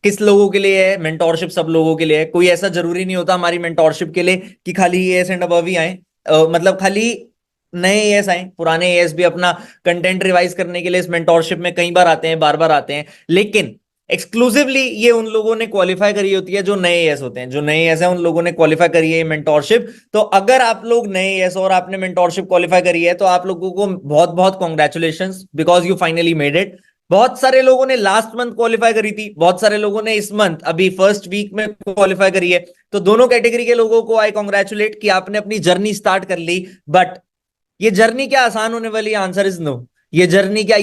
किस लोगों के लिए है मेंटोरशिप? सब लोगों के लिए है। कोई ऐसा जरूरी नहीं होता हमारी मेंटोरशिप के लिए कि खाली एएस एंड अबव ही आए, मतलब खाली नए एएस आए। पुराने एएस भी अपना कंटेंट रिवाइज करने के लिए इस मेंटोरशिप में कई बार आते हैं, बार बार आते हैं, लेकिन एक्सक्लूसिवली ये उन लोगों ने क्वालिफाई करी होती है जो नए एएस होते हैं। जो नए एएस है उन लोगों ने क्वालिफाई करी है मेंटोरशिप। तो अगर आप लोग नए एएस और आपने मेंटोरशिप क्वालिफाई करी है तो आप लोगों को बहुत बहुत congratulation, because you finally made it. बहुत सारे लोगों ने लास्ट मंथ क्वालिफाई करी थी, बहुत सारे लोगों ने इस मंथ अभी फर्स्ट वीक में क्वालिफाई करी है। तो दोनों कैटेगरी के लोगों को आई कॉन्ग्रेचुलेट कि आपने अपनी जर्नी स्टार्ट कर ली। बट ये जर्नी क्या आसान होने वाली है? Answer is no. ये जर्नी क्या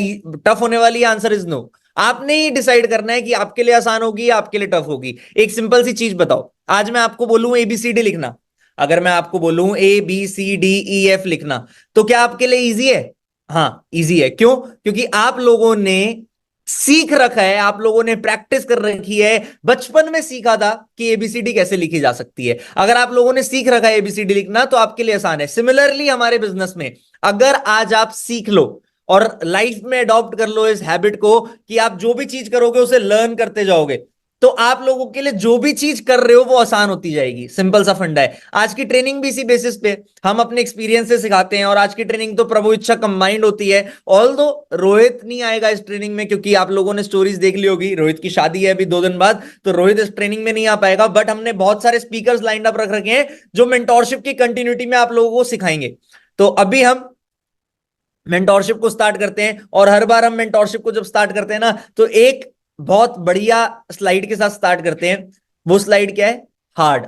टफ होने वाली है? Answer is no. आपने ही डिसाइड करना है कि आपके लिए आसान होगी या आपके लिए टफ होगी। एक सिंपल सी चीज बताओ, आज मैं आपको बोलूं एबीसीडी लिखना, अगर मैं आपको बोलूं ABCDEF लिखना, तो क्या आपके लिए इजी है? हाँ, इजी है। क्यों? क्योंकि आप लोगों ने सीख रखा है, आप लोगों ने प्रैक्टिस कर रखी है। बचपन में सीखा था कि एबीसीडी कैसे लिखी जा सकती है। अगर आप लोगों ने सीख रखा है एबीसीडी लिखना तो आपके लिए आसान है। सिमिलरली हमारे बिजनेस में अगर आज आप सीख लो और लाइफ में अडॉप्ट कर लो इस हैबिट को कि आप जो भी चीज करोगे उसे लर्न करते जाओगे, तो आप लोगों के लिए जो भी चीज कर रहे हो वो आसान होती जाएगी। सिंपल सा फंडा है। आज की ट्रेनिंग भी इसी बेसिस पे हम अपने एक्सपीरियंस से सिखाते हैं, और आज की ट्रेनिंग तो प्रभु इच्छा कंबाइंड होती है। ऑल दो रोहित नहीं आएगा इस ट्रेनिंग में, क्योंकि आप लोगों ने स्टोरीज देख ली होगी, रोहित की शादी है अभी 2 दिन बाद, तो रोहित इस ट्रेनिंग में नहीं आ पाएगा। बट हमने बहुत सारे स्पीकर्स लाइंड अप रख रखे हैं जो मेंटोरशिप की कंटिन्यूटी में आप लोगों को सिखाएंगे। तो अभी हम मेंटोरशिप को स्टार्ट करते हैं, और हर बार हम मेंटोरशिप को जब स्टार्ट करते हैं ना तो एक बहुत बढ़िया स्लाइड के साथ स्टार्ट करते हैं। वो स्लाइड क्या है? हार्ड।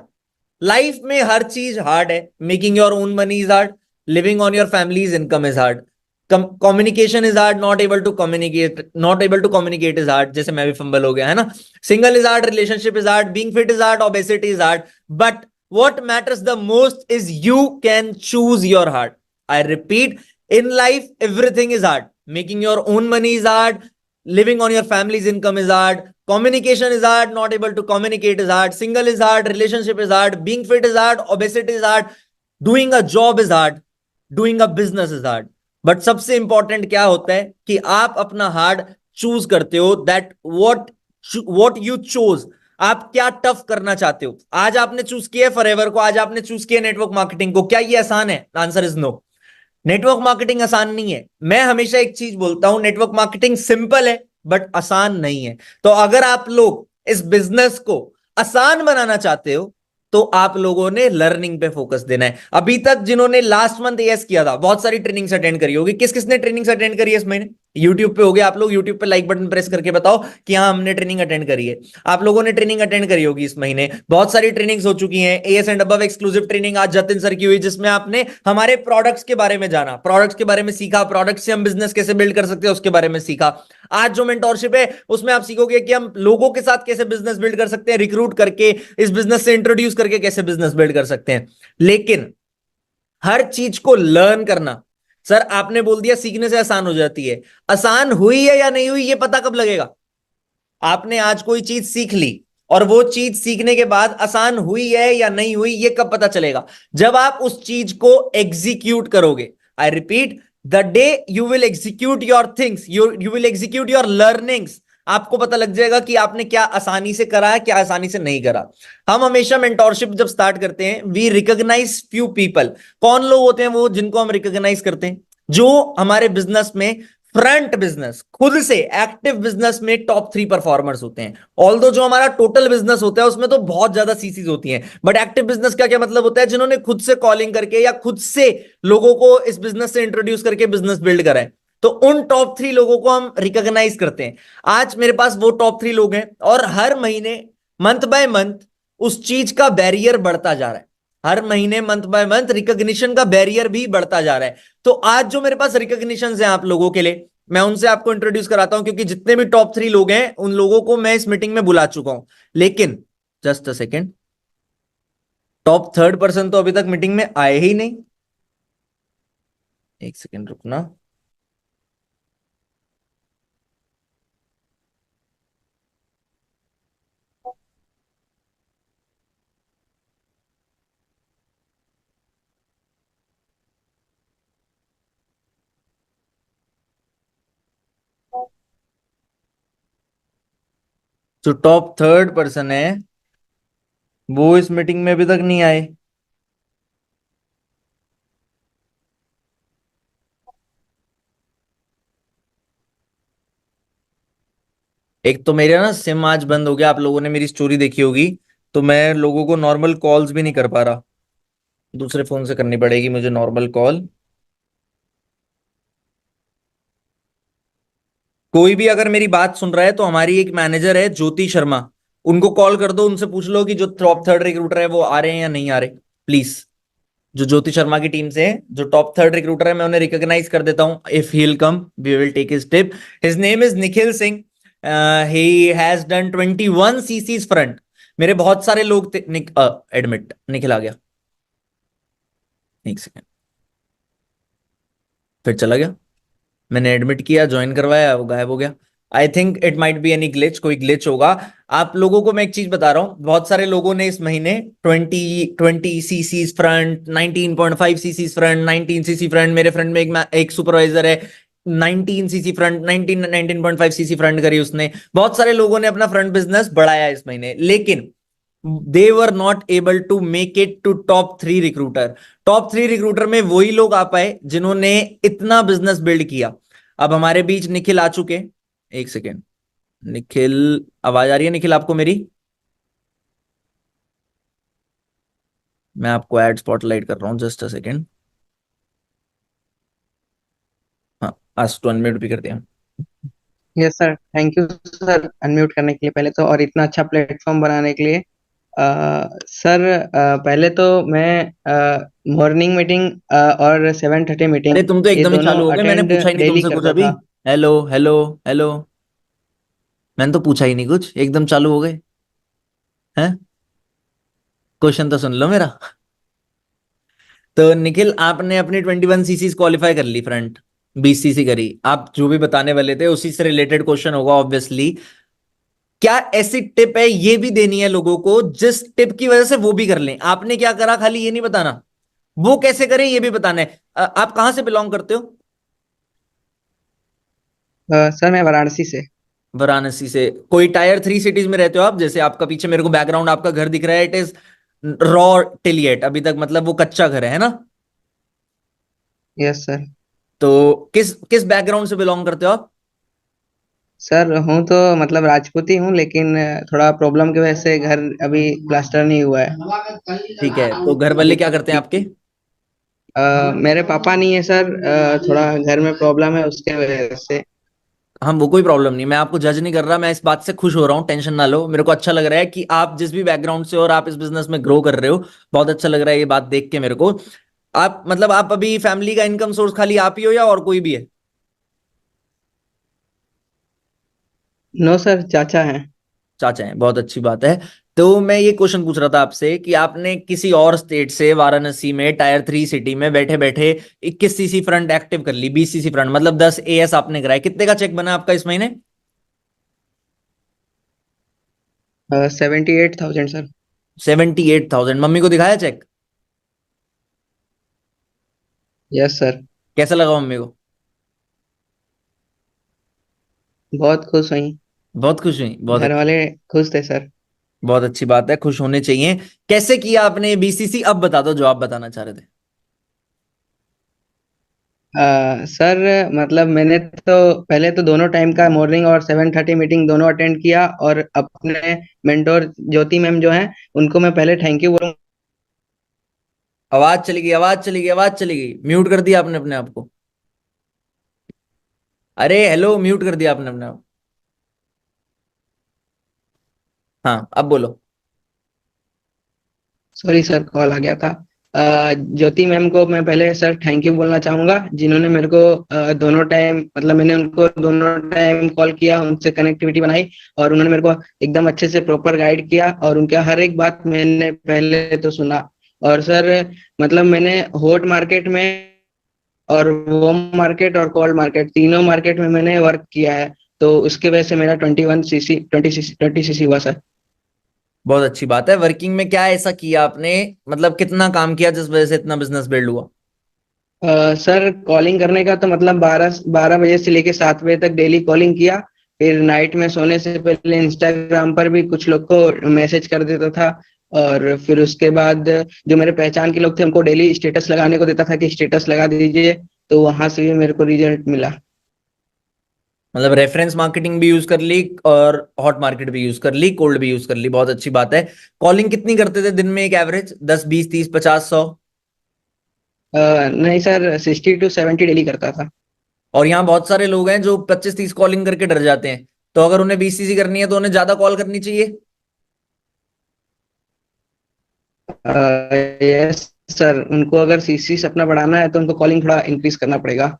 लाइफ में हर चीज हार्ड है। Making your own money is hard, living on your family's income is hard, communication is hard, not able to communicate is hard, जैसे मैं भी फंबल हो गया है ना। Single is hard, relationship is hard, being fit is hard, obesity is hard. But what matters the most is you can choose your heart. I repeat, in life everything is hard. Making your own money is hard, living on your family's income is hard, communication is hard, not able to communicate is hard, single is hard, relationship is hard, being fit is hard, obesity is hard, doing a job is hard, doing a business is hard. But सबसे important क्या होता है कि आप अपना hard choose करते हो। That what you chose. आप क्या टफ करना चाहते हो? आज आपने चूज किया फॉरएवर को, आज आपने चूज किया नेटवर्क मार्केटिंग को। क्या ये आसान है? Answer is no. Network marketing आसान नहीं है। मैं हमेशा एक चीज बोलता हूं, नेटवर्क मार्केटिंग सिंपल है बट आसान नहीं है। तो अगर आप लोग इस बिजनेस को आसान बनाना चाहते हो तो आप लोगों ने लर्निंग पे फोकस देना है। अभी तक जिन्होंने लास्ट मंथ एएस किया था, बहुत सारी ट्रेनिंग्स अटेंड करी होगी। किस किसने ट्रेनिंग्स अटेंड करी है इस महीने? यूट्यूब पे हो गया। आप लोग यूट्यूब पे लाइक बटन प्रेस करके बताओ कि हाँ हमने ट्रेनिंग अटेंड करी है। आप लोगों ने ट्रेनिंग अटेंड करी होगी इस महीने, बहुत सारी ट्रेनिंग्स हो चुकी हैं। As and above exclusive training आज जतिन सर की हुई, जिसमें आपने हमारे प्रोडक्ट्स के बारे में जाना, प्रोडक्ट्स के बारे में सीखा, प्रोडक्ट से हम बिजनेस कैसे बिल्ड कर सकते हैं उसके बारे में सीखा। आज जो मेंटोरशिप है उसमें आप सीखोगे कि हम लोगों के साथ कैसे बिजनेस बिल्ड कर सकते हैं, रिक्रूट करके इस बिजनेस से इंट्रोड्यूस करके कैसे बिजनेस बिल्ड कर सकते हैं। लेकिन हर चीज को लर्न करना, सर आपने बोल दिया सीखने से आसान हो जाती है। आसान हुई है या नहीं हुई ये पता कब लगेगा? आपने आज कोई चीज सीख ली और वो चीज सीखने के बाद आसान हुई है या नहीं हुई ये कब पता चलेगा? जब आप उस चीज को एग्जीक्यूट करोगे। I repeat, the day you will execute your things, you will execute your learnings, आपको पता लग जाएगा कि आपने क्या आसानी से करा है, क्या आसानी से नहीं करा। हम हमेशा मेंटोरशिप जब स्टार्ट करते हैं वी रिकॉग्नाइज फ्यू पीपल। कौन लोग होते हैं वो जिनको हम रिकॉग्नाइज करते हैं? जो हमारे बिजनेस में फ्रंट बिजनेस खुद से एक्टिव बिजनेस में टॉप 3 परफॉर्मर्स होते हैं। ऑल्दो जो हमारा टोटल बिजनेस होता है उसमें तो बहुत ज्यादा सीसीज होती हैं, बट एक्टिव बिजनेस का क्या मतलब होता है? जिन्होंने खुद से कॉलिंग करके या खुद से लोगों को इस बिजनेस से इंट्रोड्यूस करके बिजनेस बिल्ड करा है। तो उन टॉप 3 लोगों को हम रिकॉग्नाइज करते हैं। आज मेरे पास वो टॉप 3 लोग हैं, और हर महीने मंथ बाय मंथ उस चीज का बैरियर बढ़ता जा रहा है। हर महीने मंथ बाय मंथ रिकॉग्निशन का बैरियर भी बढ़ता जा रहा है। तो आज जो मेरे पास रिकॉग्निशन हैं आप लोगों के लिए, मैं उनसे आपको इंट्रोड्यूस कराता हूं, क्योंकि जितने भी टॉप 3 लोग हैं उन लोगों को मैं इस मीटिंग में बुला चुका हूं। लेकिन just a second, top third person तो अभी तक मीटिंग में आए ही नहीं। एक सेकेंड रुकना। जो टॉप थर्ड पर्सन है वो इस मीटिंग में अभी तक नहीं आए। एक तो मेरा ना सिम आज बंद हो गया, आप लोगों ने मेरी स्टोरी देखी होगी, तो मैं लोगों को नॉर्मल कॉल्स भी नहीं कर पा रहा। दूसरे फोन से करनी पड़ेगी मुझे नॉर्मल कॉल। कोई भी अगर मेरी बात सुन रहा है तो हमारी एक मैनेजर है ज्योति शर्मा, उनको कॉल कर दो, उनसे पूछ लो कि जो टॉप थर्ड रिक्रूटर है वो आ रहे हैं या नहीं आ रहे, प्लीज। जो ज्योति शर्मा की टीम से है, जो टॉप थर्ड रिक्रूटर है, मैं उन्हें रिकॉग्नाइज कर देता हूं। If he will come we will take his tip. His name is Nikhil Singh. He has done 21 CCs front. मेरे बहुत सारे लोग थे। एडमिट निखिल आ गया, एक सेकेंड, फिर चला गया। मैंने एडमिट किया, ज्वाइन करवाया, वो गायब हो गया। I think it might be any glitch, कोई ग्लिच होगा। आप लोगों को मैं एक चीज बता रहा हूं, बहुत सारे लोगों ने इस महीने 20 chassis front, 19.5 chassis front, 19 CC front, मेरे फ्रंट में एक सुपरवाइजर है 19 सीसी फ्रंट, 19.5 सीसी फ्रंट करी उसने। बहुत सारे लोगों ने अपना फ्रंट बिजनेस बढ़ाया इस महीने, लेकिन they were not able to make it to top three recruiter. Top three recruiter में वही लोग आ पाए जिन्होंने इतना बिजनेस बिल्ड किया। अब हमारे बीच निखिल आ चुके। एक सेकेंड, निखिल, आवाज आ रही है निखिल आपको मेरी? मैं आपको ऐड स्पॉटलाइट कर रहा हूँ, जस्ट अ सेकेंड। हाँ, आज तो अनम्यूट भी कर दिया। Yes sir, thank you sir unmute करने के लिए पहले तो, और इतना अच्छा प्लेटफॉर्म बनाने के लिए। सर, पहले तो मैं मॉर्निंग मीटिंग और 7:30 मीटिंग अरे तुम तो ये एकदम ही दोनों चालू हो गए, मैंने अटेंड पूछा ही नहीं डेली तुमसे कुछ करता अभी। था। हेलो हेलो हेलो, मैंने तो पूछा ही नहीं कुछ, एकदम चालू हो गए हैं। क्वेश्चन तो सुन लो मेरा। तो निखिल, आपने अपनी 21 सीसी क्वालिफाई कर ली फ्रंट, 20 सीसी करी। आप जो भी बताने वाले थे उसी से रिलेटेड क्वेश्चन होगा ऑब्वियसली। क्या ऐसी टिप है ये भी देनी है लोगों को जिस टिप की वजह से वो भी कर लें? आपने क्या करा खाली ये नहीं बताना, वो कैसे करें ये भी बताना है। आप कहां से बिलोंग करते हो? सर, मैं वाराणसी से। वाराणसी से। कोई टायर थ्री सिटीज में रहते हो आप? जैसे आपका पीछे मेरे को बैकग्राउंड आपका घर दिख रहा है, इट इज रॉ टिलियट अभी तक, मतलब वो कच्चा घर है ना? Yes sir. तो किस किस बैकग्राउंड से बिलोंग करते हो आप? सर, हूँ तो मतलब राजपूती हूँ, लेकिन थोड़ा प्रॉब्लम की वजह से घर अभी प्लास्टर नहीं हुआ है। ठीक है, तो घर वाले क्या करते हैं आपके? मेरे पापा नहीं है सर, थोड़ा घर में प्रॉब्लम है उसके वजह से। हम वो कोई प्रॉब्लम नहीं, मैं आपको जज नहीं कर रहा, मैं इस बात से खुश हो रहा हूँ, टेंशन ना लो। मेरे को अच्छा लग रहा है कि आप जिस भी बैकग्राउंड से हो और आप इस बिजनेस में ग्रो कर रहे हो। बहुत अच्छा लग रहा है ये बात देख के मेरे को। आप मतलब आप अभी फैमिली का इनकम सोर्स खाली आप ही हो या और कोई भी है? नो सर, चाचा हैं। चाचा हैं, बहुत अच्छी बात है। तो मैं ये क्वेश्चन पूछ रहा था आपसे कि आपने किसी और स्टेट से वाराणसी में टायर थ्री सिटी में बैठे बैठे 21 सीसी फ्रंट एक्टिव कर ली, 20 सीसी फ्रंट मतलब 10 एएस आपने कराए, कितने का चेक बना आपका इस महीने? 78,000 सर। 78,000। मम्मी को दिखाया चेक? Yes sir. कैसा लगा मम्मी को? बहुत खुश हुई। बहुत खुश हुई, बहुत घर अच्छी। वाले खुश थे सर। बहुत अच्छी बात है, खुश होने चाहिए। कैसे किया आपने बीसीसी, अब बता दो जो आप बताना चाह रहे थे। सर, मतलब मैंने तो पहले तो दोनों टाइम का मॉर्निंग और 7:30 मीटिंग दोनों अटेंड किया, और अपने मेंटोर ज्योति मैम जो हैं उनको मैं पहले थैंक यू बोलूँ। आवाज चली गई, आवाज चली गई, आवाज चली गई, म्यूट कर दिया आपने अपने आप को। अरे हेलो, म्यूट कर दिया आपने अपने आप। हाँ, अब बोलो। सॉरी सर, कॉल आ गया था। ज्योति मैम को मैं पहले सर थैंक यू बोलना चाहूंगा, जिन्होंने मेरे को दोनों टाइम, मतलब मैंने उनको दोनों टाइम कॉल किया, उनसे कनेक्टिविटी बनाई, और उन्होंने मेरे को एकदम अच्छे से प्रॉपर गाइड किया, और उनका हर एक बात मैंने पहले तो सुना। और सर, मतलब मैंने हॉट मार्केट में और वार्म मार्केट और कोल्ड मार्केट, तीनों मार्केट में मैंने वर्क किया है। तो उसकी वजह से मेरा 20 सीसी हुआ सर। बहुत अच्छी बात है। वर्किंग में क्या ऐसा किया आपने, मतलब कितना काम किया जिस वजह से इतना बिजनेस बिल्ड हुआ? सर, कॉलिंग करने का तो मतलब 12 12 बजे से लेके 7 बजे तक डेली कॉलिंग किया। फिर नाइट में सोने से पहले इंस्टाग्राम पर भी कुछ लोग को मैसेज कर देता था। और फिर उसके बाद जो मेरे पहचान के लोग थे उनको डेली स्टेटस लगाने को देता था कि स्टेटस लगा दीजिए, तो वहां से भी मेरे को रिजल्ट मिला। मतलब रेफरेंस मार्केटिंग भी यूज कर ली और हॉट मार्केट भी यूज कर ली, कोल्ड भी यूज कर ली, बहुत अच्छी बात है। कॉलिंग कितनी करते थे दिन में एक एवरेज, 10 20 30 50 100? नहीं सर, 60 to 70 डेली करता था। और यहाँ बहुत सारे लोग हैं जो 25 30 कॉलिंग करके डर जाते हैं, तो अगर उन्हें बीसीसी करनी है तो उन्हें ज्यादा कॉल करनी चाहिए? यस सर, उनको अगर सीसी अपना बढ़ाना है तो उनको कॉलिंग थोड़ा इंक्रीज करना पड़ेगा।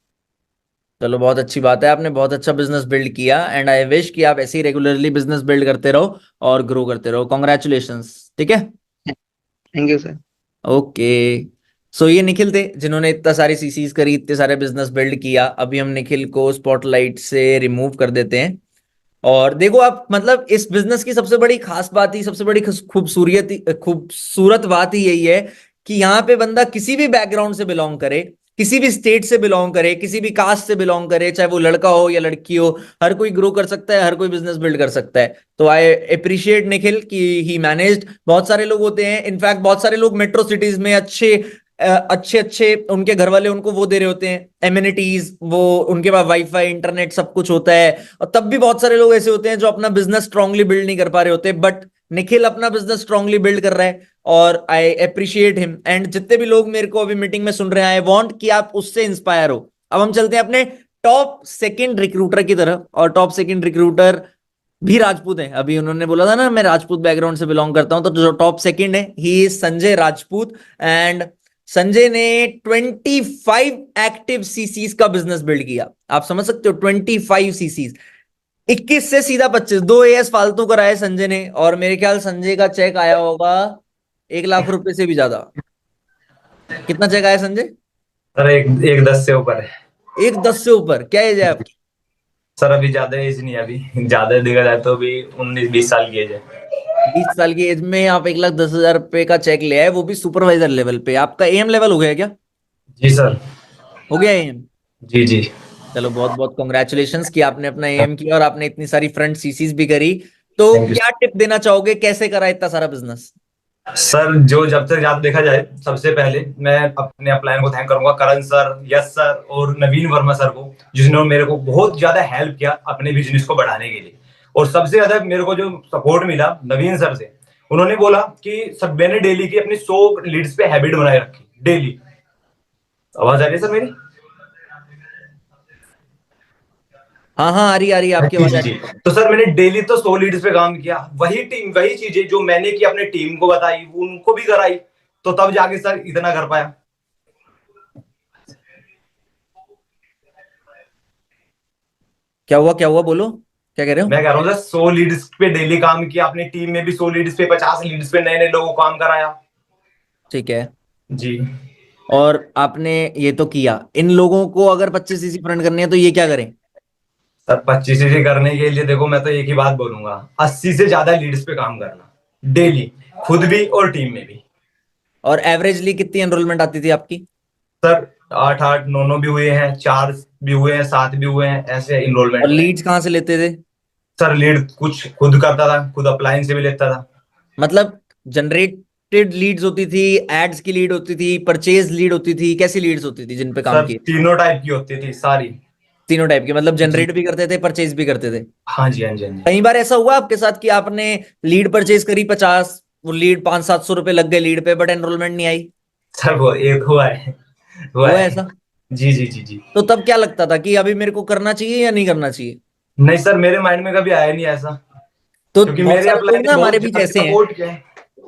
चलो बहुत अच्छी बात है, आपने बहुत अच्छा बिजनेस बिल्ड किया एंड आई विश कि आप ऐसे ही रेगुलरली बिजनेस बिल्ड करते रहो और ग्रो करते रहो। कॉन्ग्रेचुलेशंस। ठीक है। Thank you sir. ओके। सो ये निखिल थे जिन्होंने इतना सारी सीसीज करी, इतने सारे बिजनेस बिल्ड किया। अभी हम निखिल को स्पॉटलाइट से रिमूव कर देते हैं। और देखो आप, मतलब इस बिजनेस की सबसे बड़ी खास बात ही, सबसे बड़ी खूबसूरत बात ही यही है कि यहाँ पे बंदा किसी भी बैकग्राउंड से बिलोंग करे, किसी भी स्टेट से बिलोंग करे, किसी भी कास्ट से बिलोंग करे, चाहे वो लड़का हो या लड़की हो, हर कोई ग्रो कर सकता है, हर कोई बिजनेस बिल्ड कर सकता है। तो आई अप्रिशिएट निखिल कि ही मैनेज्ड। बहुत सारे लोग होते हैं, इनफैक्ट बहुत सारे लोग मेट्रो सिटीज में अच्छे अच्छे उनके घर वाले उनको वो दे रहे होते हैं एमिनिटीज, वो उनके पास वाईफाई इंटरनेट सब कुछ होता है, और तब भी बहुत सारे लोग ऐसे होते हैं जो अपना बिजनेस स्ट्रांगली बिल्ड नहीं कर पा रहे होते। बट निखिल अपना बिजनेस स्ट्रांगली बिल्ड कर रहा है और आई अप्रिशिएट हिम। एंड जितने भी लोग मेरे को अभी मीटिंग में सुन रहे हैं, आई वांट कि आप उससे इंस्पायर हो। अब हम चलते हैं अपने टॉप सेकंड रिक्रूटर की तरफ, और टॉप सेकंड रिक्रूटर भी राजपूत है। अभी उन्होंने बोला था ना मैं राजपूत बैकग्राउंड से बिलोंग करता हूं, तो जो टॉप सेकंड है he is Sanjay Rajput. And Sanjay ने 25 एक्टिव सीसीज का बिजनेस बिल्ड किया। आप समझ सकते हो, 25 सीसीज। 21 से सीधा 25, 2 एएस फालतू कराए संजय ने, और मेरे ख्याल संजय का चेक आया होगा 1 लाख रुपए से भी ज्यादा। कितना चेक आया संजय? सर एक एक 10 से ऊपर है। 1 10 से ऊपर? क्या एज है आपकी? सर अभी ज्यादा एज नहीं है, अभी ज्यादा देखा जाए तो अभी 19 20 साल की एज है। 20 साल की एज में आप 1 लाख 10 हजार रुपए का चेक ले आए, वो भी सुपरवाइजर लेवल पे। आपका एम लेवल हो गया क्या? जी सर। हो गया एम? जी जी। चलो बहुत बहुत कॉन्ग्रेचुलेशंस कि आपने अपना एम किया और आपने इतनी सारी फ्रंट सीसीज भी करी। तो थैंक यू क्या टिप देना चाहोगे, कैसे करा इतना सारा बिजनेस? सर। जो जब तक याद देखा जाए, सबसे पहले मैं अपने अपलाइन को थैंक करूंगा, करण सर, यश सर और नवीन वर्मा सर को, जिन्होंने मेरे को बहुत ज्यादा हेल्प किया अपने बिजनेस को बढ़ाने के लिए। और सबसे ज्यादा मेरे को जो सपोर्ट मिला नवीन सर से, उन्होंने बोला कि सब मैंने डेली की अपनी 100 लीड्स पे हैबिट बनाए रखी डेली। आवाज आ रही है सर मेरी? हाँ हाँ, आ रही है आपकी जी आवाज जी आ जी। रही है। तो सर मैंने डेली तो 100 लीड्स पे काम किया, वही चीजें जो मैंने की अपने टीम को बताई, उनको भी कराई, तो तब जाके सर इतना कर पाया। क्या हुआ बोलो, क्या कह रहे हो? मैं कह रहा हूँ सर, 100 लीड्स पे डेली काम किया, अपनी टीम में भी 100 लीड्स पे, 50 लीड्स पे नए नए लोगों को काम कराया। ठीक है। जी। और आपने ये तो किया, इन लोगों को अगर 25 सीसी फ्रंट करनी है तो ये क्या करें? सर 25 से करने के लिए देखो, मैं तो एक ही बात बोलूंगा, 80 से ज्यादा लीड्स पे काम करना डेली, खुद भी और टीम में भी। और एवरेजली कितनी एनरोलमेंट आती थी आपकी? सर 8 8 9 9 भी हुए हैं, 4 भी हुए हैं, 7 भी हुए हैं, ऐसे और इनरोलमेंट में। लीड्स कहाँ से लेते थे? सर लीड कुछ खुद करता था, खुद अपलाइन से भी लेता था। मतलब जनरेटेड लीड्स होती थी, एड्स की लीड होती थी, परचेज लीड होती थी, कैसी लीड्स होती थी जिन पे काम सर किए? तीनों टाइप की होती थी सारी। तीनों टाइप की, मतलब जी। जनरेट भी करते थे, परचेज भी करते थे? हाँ जी, हाँ जी, हाँ जी। कई बार ऐसा हुआ आपके साथ कि आपने लीड परचेज करी 50, वो लीड 500 700 रुपए लग गए लीड पे, बट एनरोलमेंट नहीं आई? सर वो एक हुआ है, हुआ हुआ है है। ऐसा? जी जी जी जी। तो तब क्या लगता था कि अभी मेरे को करना चाहिए या नहीं करना चाहिए? नहीं सर, मेरे माइंड में कभी आया नहीं ऐसा, तो क्योंकि बहुत मेरे सारे अप्लाई लोग ने ना हमारे बहुत बीच ज्यादा ऐसे हैं, सपोर्ट किया है। हाँ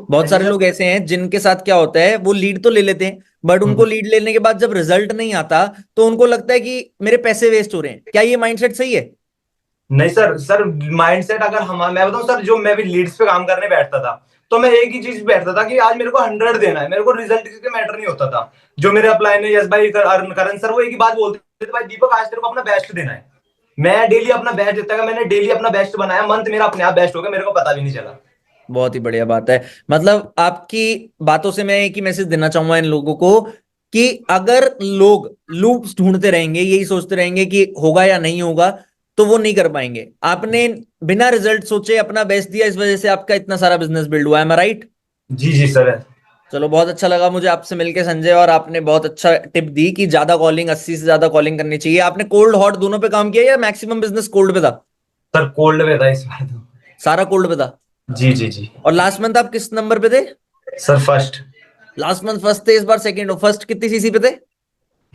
बहुत जी सारे सर। लोग ऐसे हैं जिनके साथ क्या होता है, वो लीड तो ले लेते हैं, बट उनको लीड लेने के बाद जब रिजल्ट नहीं आता तो उनको लगता है कि मेरे पैसे वेस्ट हो रहे हैं। क्या ये माइंडसेट सही है? नहीं सर, सर माइंडसेट अगर हम, मैं बताऊं सर, जो मैं भी लीड्स पे काम करने बैठता था, तो मैं एक ही चीज बैठता था कि आज मेरे को 100 देना है, मेरे को रिजल्ट किसी मैटर नहीं होता था। जो मेरे अपलाइन है, यस भाई, करण सर, वो एक ही बात बोलते थे, भाई दीपक आज तेरे को अपना बेस्ट देना है। मैं डेली अपना बेस्ट देता था, मैंने डेली अपना बेस्ट बनाया, मंथ मेरा अपने आप बेस्ट हो गया, मेरे को पता भी नहीं चला। बहुत ही बढ़िया बात है। मतलब आपकी बातों से मैं एक ही मैसेज देना चाहूंगा इन लोगों को कि अगर लोग लूप्स ढूंढते रहेंगे, यही सोचते रहेंगे कि होगा या नहीं होगा, तो वो नहीं कर पाएंगे। आपने बिना रिजल्ट सोचे अपना बेस्ट दिया, इस वजह से आपका इतना सारा बिजनेस बिल्ड हुआ है। एम आई राइट? जी जी सर। चलो बहुत अच्छा लगा मुझे आपसे मिलके संजय, और आपने बहुत अच्छा टिप दी कि ज्यादा कॉलिंग, 80 से ज्यादा कॉलिंग करनी चाहिए। आपने कोल्ड हॉट दोनों पे काम किया या मैक्सिमम बिजनेस कोल्ड पे था? सर कोल्ड में था इस बार तो। सारा कोल्ड पे था। जी जी जी। और लास्ट मंथ आप किस नंबर पे थे? Sir first. Last month first थे, इस बार सेकंड हो। फर्स्ट कितनी सीसी पे थे?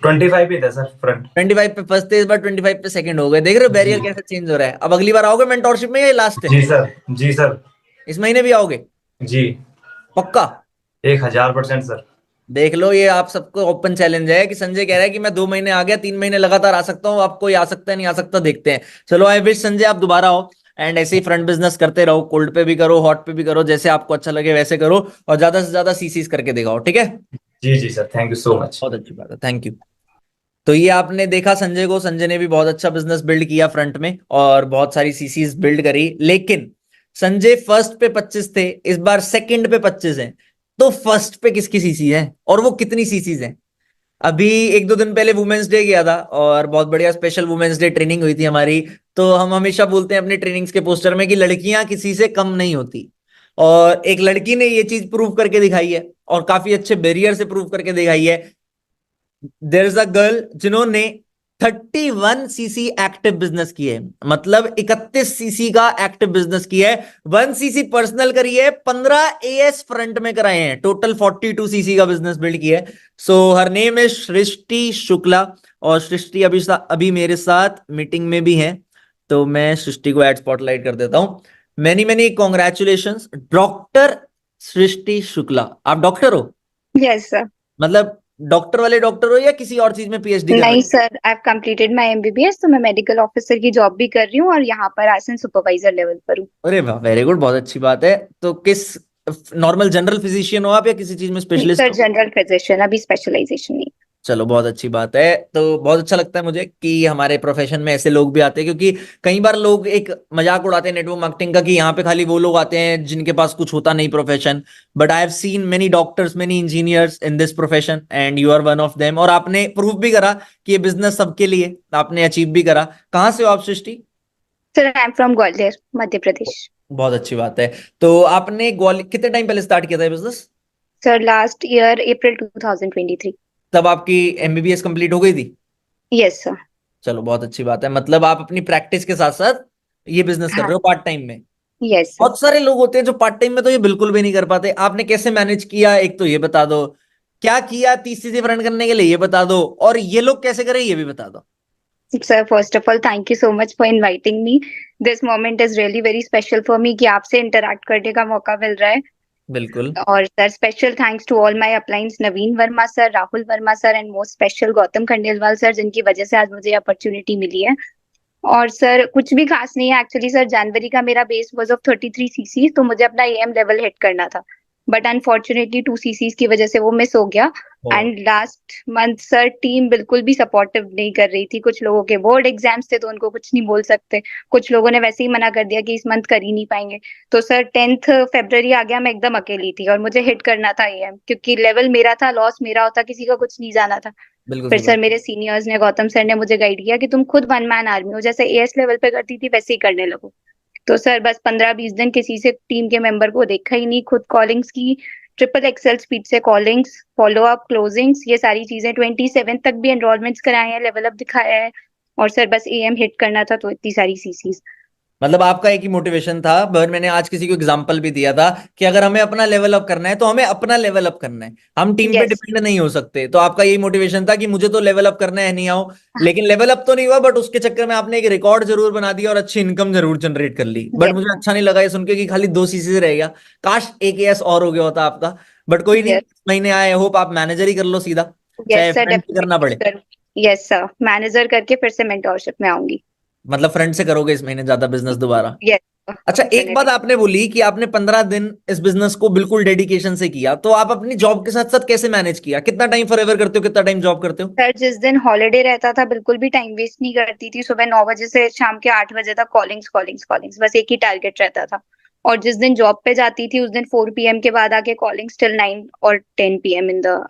25 पे था सर फ्रंट। 25 पे फर्स्ट थे, इस बार 25 पे सेकंड हो गए। देख रहे हो जी बैरियर कैसे चेंज हो रहा है। अब अगली बार आओगे मेंटोरशिप में या लास्ट है? जी सर। जी सर। इस महीने भी आओगे? जी। पक्का? 1000% सर। देख लो, ये आप सबको ओपन चैलेंज है कि संजय कह रहा है कि मैं 2 महीने आ गया, 3 महीने लगातार आ सकता हूँ। आपको ये आ सकता है नहीं आ सकता, देखते हैं। चलो आई विश संजय आप दोबारा आओ, एंड ऐसे ही फ्रंट बिजनेस करते रहो। कोल्ड पे भी करो, हॉट पे भी करो, जैसे आपको अच्छा लगे वैसे करो, और ज्यादा से ज्यादा सीसीज करके दिखाओ, ठीक है? जी जी sir, thank you so much. बहुत अच्छी बात है, थैंक यू। तो ये आपने देखा संजय को, संजय ने भी बहुत अच्छा बिजनेस बिल्ड किया फ्रंट में, और बहुत सारी सीसीज बिल्ड करी। लेकिन संजय फर्स्ट पे 25 थे, इस बार सेकंड पे 25 हैं। तो फर्स्ट पे किसकी सीसी है, और वो कितनी सीसीज हैं? अभी 1-2 दिन पहले वुमेन्स डे गया था, और बहुत बढ़िया स्पेशल वुमेन्स डे ट्रेनिंग हुई थी हमारी। तो हम हमेशा बोलते हैं अपनी ट्रेनिंग्स के पोस्टर में कि लड़कियां किसी से कम नहीं होती, और एक लड़की ने ये चीज प्रूव करके दिखाई है, और काफी अच्छे बैरियर से प्रूव करके दिखाई है। देयर इज अ गर्ल जिन्होंने 31 सीसी एक्टिव बिजनेस किए है, मतलब 31 सीसी का एक्टिव बिजनेस किया है। 1 सीसी पर्सनल करी है, 15 एएस फ्रंट में कराए हैं, टोटल 42 सीसी का बिजनेस बिल्ड किया है। सो हर नेम है सृष्टि शुक्ला, और सृष्टि अभी अभी मेरे साथ मीटिंग में भी है। तो मैं सृष्टि को एड स्पॉटलाइट कर देता हूं। मेनी मेनी कॉन्ग्रेचुलेशंस डॉक्टर सृष्टि शुक्ला। आप डॉक्टर हो? Yes sir. मतलब डॉक्टर वाले डॉक्टर हो, या किसी और चीज में पीएचडी कर रहे नहीं हो? Sir, I have completed my MBBS, तो मैं मेडिकल ऑफिसर की जॉब भी कर रही हूँ और यहाँ पर एज सुपरवाइजर लेवल पर हूँ। अरे वाह, वेरी गुड, बहुत अच्छी बात है। तो किस नॉर्मल जनरल फिजिशियन हो आप, या किसी चीज में स्पेशलिस्ट सर हो? जनरल फिजिशियन, अभी स्पेशलाइजेशन नहीं। चलो बहुत अच्छी बात है। तो बहुत अच्छा लगता है मुझे कि हमारे प्रोफेशन में ऐसे लोग भी आते हैं, क्योंकि कई बार लोग एक मजाक उड़ाते हैं नेटवर्क मार्केटिंग का कि यहाँ पे खाली वो लोग आते हैं जिनके पास कुछ होता नहीं profession. But I have seen many doctors, many engineers in this profession, and you are one of them. और आपने प्रूव भी करा कि ये बिजनेस सबके लिए, आपने अचीव भी करा। कहाँ से हो आप Srishti? Sir I am from Gwalior, Madhya Pradesh. बहुत अच्छी बात है। तो आपने ग्वालियर कितने टाइम पहले स्टार्ट किया था बिजनेस? सर लास्ट ईयर अप्रैल 2023। तब आपकी एमबीबीएस कंप्लीट हो गई थी? Yes sir. चलो बहुत अच्छी बात है, मतलब आप अपनी प्रैक्टिस के साथ साथ ये बिजनेस कर हाँ। रहे हो पार्ट टाइम में। Yes sir. बहुत सारे लोग होते हैं जो पार्ट टाइम में तो ये बिल्कुल भी नहीं कर पाते। आपने कैसे मैनेज किया, एक तो ये बता दो। क्या किया 30 चीजें फ्रेंड करने के लिए, ये बता दो। और ये लोग कैसे करें, ये भी बता दो। Sir first of all thank you so much for inviting me. This moment is really very special for me कि आपसे इंटरेक्ट करने का मौका मिल रहा है। बिल्कुल। और sir special thanks to all my uplines, Naveen Verma sir, Rahul Verma sir, and most special Gautam Khandelwal sir, जिनकी वजह से आज मुझे अपॉर्चुनिटी मिली है। और सर कुछ भी खास नहीं है एक्चुअली। सर जनवरी का मेरा बेस वाज ऑफ 33 सीसी, तो मुझे अपना एएम लेवल हिट करना था, बट अनफॉर्चुनेटली 2 सीसीज की वजह से वो मिस हो गया। And last month sir team बिल्कुल भी सपोर्टिव नहीं कर रही थी। कुछ लोगों के बोर्ड एग्जाम्स थे तो उनको कुछ नहीं बोल सकते, कुछ लोगों ने वैसे ही मना कर दिया कि इस मंथ कर ही नहीं पाएंगे। तो सर 10th फरवरी आ गया, मैं एकदम अकेली थी और मुझे हिट करना था एएम, क्योंकि लेवल मेरा था, लॉस मेरा होता, किसी का कुछ नहीं जाना था। बिल्कुल फिर सही सर बात। मेरे सीनियर्स ने, गौतम सर ने मुझे गाइड किया कि तुम खुद वन मैन आर्मी हो, जैसे एएस लेवल पे करती थी वैसे ही करने लगो। तो सर बस 15-20 दिन किसी से टीम के मेंबर को देखा ही नहीं, खुद कॉलिंग्स की, ट्रिपल एक्सेल स्पीड से कॉलिंग्स, फॉलो अप, क्लोजिंग्स, ये सारी चीजें 27 तक भी एनरोलमेंट्स कराए हैं, लेवल अप दिखाया है। और सर बस एएम हिट करना था, तो इतनी सारी सीसीज। मतलब आपका एक ही मोटिवेशन था, पर मैंने आज किसी को एग्जांपल भी दिया था कि अगर हमें अपना लेवल अप करना है तो हमें अपना लेवल अप करना है, हम टीम पे यस। डिपेंड नहीं हो सकते। तो आपका यही मोटिवेशन था कि मुझे तो लेवल अप करना है, नहीं आओ। लेकिन लेवल अप तो नहीं हुआ, बट उसके चक्कर में आपने एक रिकॉर्ड जरूर बना दिया और अच्छी इनकम जरूर जनरेट कर ली। बट मुझे अच्छा नहीं लगा ये सुन के कि खाली 2 सीसी रह गया। काश एक एएस और हो गया होता आपका। बट कोई नहीं, यस। इस महीने आए, होप आप मैनेजर ही कर लो सीधा, चाहे यस सर, फ्रंट से करना डेफिनेटली पड़े। सर। यस सर, मैनेजर करके फिर से मेंटोरशिप में आऊंगी। मतलब फ्रंट से करोगे इस महीने ज्यादा बिजनेस दोबारा? यस अच्छा, एक बात डेफिनेटली। आपने बोली कि आपने 15 दिन इस बिजनेस को बिल्कुल डेडिकेशन से किया, तो आप अपनी जॉब के साथ साथ कैसे मैनेज किया? कितना टाइम फॉरएवर करते हो, कितना टाइम जॉब करते हो? सर जिस दिन हॉलीडे रहता था बिल्कुल भी टाइम वेस्ट नहीं करती थी। सुबह 9 बजे से शाम के 8 बजे तक कॉलिंग्स कॉलिंग्स कॉलिंग्स, बस एक ही टारगेट रहता था। और जिस दिन जॉब पे जाती थी उस दिन 4 PM के बाद आके कॉलिंग्स टिल 9 और 10 PM in the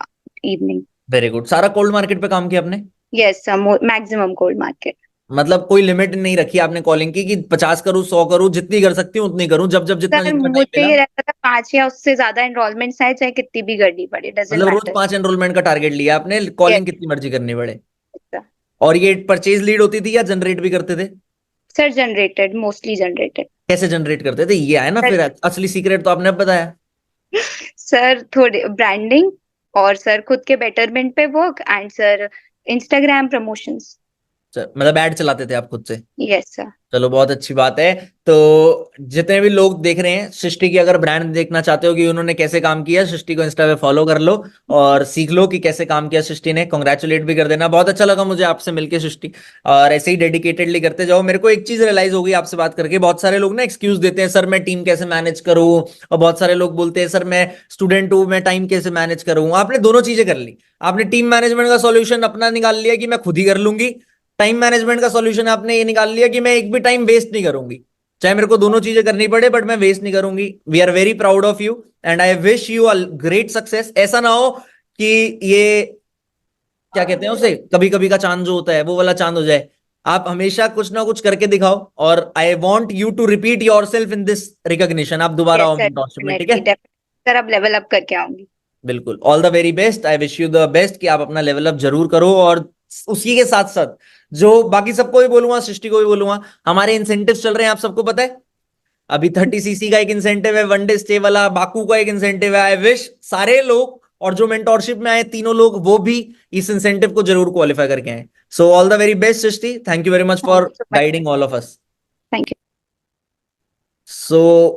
evening. Very good. सारा कोल्ड मार्केट पे काम किया आपने? Yes sir, maximum cold market. मतलब कोई लिमिट नहीं रखी आपने कॉलिंग की कि 50 करूं 100 करूं, जितनी कर सकती हूँ उतनी करूं, जब जब जितना सर जितना टाइम मुझे मिला। ये रहता था 5 या उससे ज्यादा एनरोलमेंट्स आए, चाहे कितनी भी करनी पड़े, डजेंट मतलब रोज मैटर। 5 एनरोलमेंट का टारगेट लिया आपने, यस कॉलिंग कितनी मर्जी करनी पड़े। सर। और ये परचेज लीड होती थी या जनरेट भी करते थे? Sir generated, mostly generated. कैसे जनरेट करते थे, ये आया ना फिर असली सीक्रेट तो आपने अब बताया। सर थोड़े ब्रांडिंग, और सर खुद के बेटरमेंट पे work, and sir Instagram promotions. मतलब ऐड चलाते थे आप खुद से। Yes sir. चलो बहुत अच्छी बात है। तो जितने भी लोग देख रहे हैं, सृष्टि की अगर ब्रांड देखना चाहते हो कि उन्होंने कैसे काम किया, सृष्टि को इंस्टा पे फॉलो कर लो और सीख लो कि कैसे काम किया सृष्टि ने। कॉन्ग्रेचुलेट भी कर देना। बहुत अच्छा लगा मुझे आपसे मिलके सृष्टि, और ऐसे ही डेडिकेटेडली करते जाओ। मेरे को एक चीज रियलाइज होगी आपसे बात करके, बहुत सारे लोग ना एक्सक्यूज देते हैं, सर मैं टीम कैसे मैनेज करूं, और बहुत सारे लोग बोलते हैं सर मैं स्टूडेंट हूं, मैं टाइम कैसे मैनेज करूं। आपने दोनों चीजें कर ली। आपने टीम मैनेजमेंट का सॉल्यूशन अपना निकाल लिया कि मैं खुद ही कर लूंगी, टाइम मैनेजमेंट का सॉल्यूशन आपने ये निकाल लिया कि मैं एक भी टाइम वेस्ट नहीं करूंगी, चाहे मेरे को दोनों चीजें करनी पड़े बट मैं वेस्ट नहीं करूंगी। We are very proud of you and I wish you a great success. ऐसा ना हो कि ये क्या कहते हैं उसे, कभी कभी का चांद जो होता है वो वाला चांद हो जाए। आप हमेशा कुछ ना कुछ करके दिखाओ, और I want you to repeat yourself in this recognition. आप दोबारा यस आओ सर, मेंटरशिप में, ठीक डेफिनेटली है? डेफिनेटली सर, अब लेवल अप करके आऊंगी। बिल्कुल, all the very best. I wish you the best कि आप अपना लेवल अप जरूर करो। और उसी के साथ साथ जो बाकी सबको भी बोलूंगा, सृष्टि को भी बोलूंगा, हमारे इंसेंटिव चल रहे हैं, आप सबको पता है। अभी 30cc का एक इंसेंटिव है, 1 डे स्टे वाला, बाकू का एक इंसेंटिव है। आई विश सारे लोग और जो मेंटोरशिप में आए तीनों लोग वो भी इस इंसेंटिव को जरूर क्वालिफाई करके आए। So all the very best Srishti, thank you very much thank for you so much. Guiding all of us. Thank you.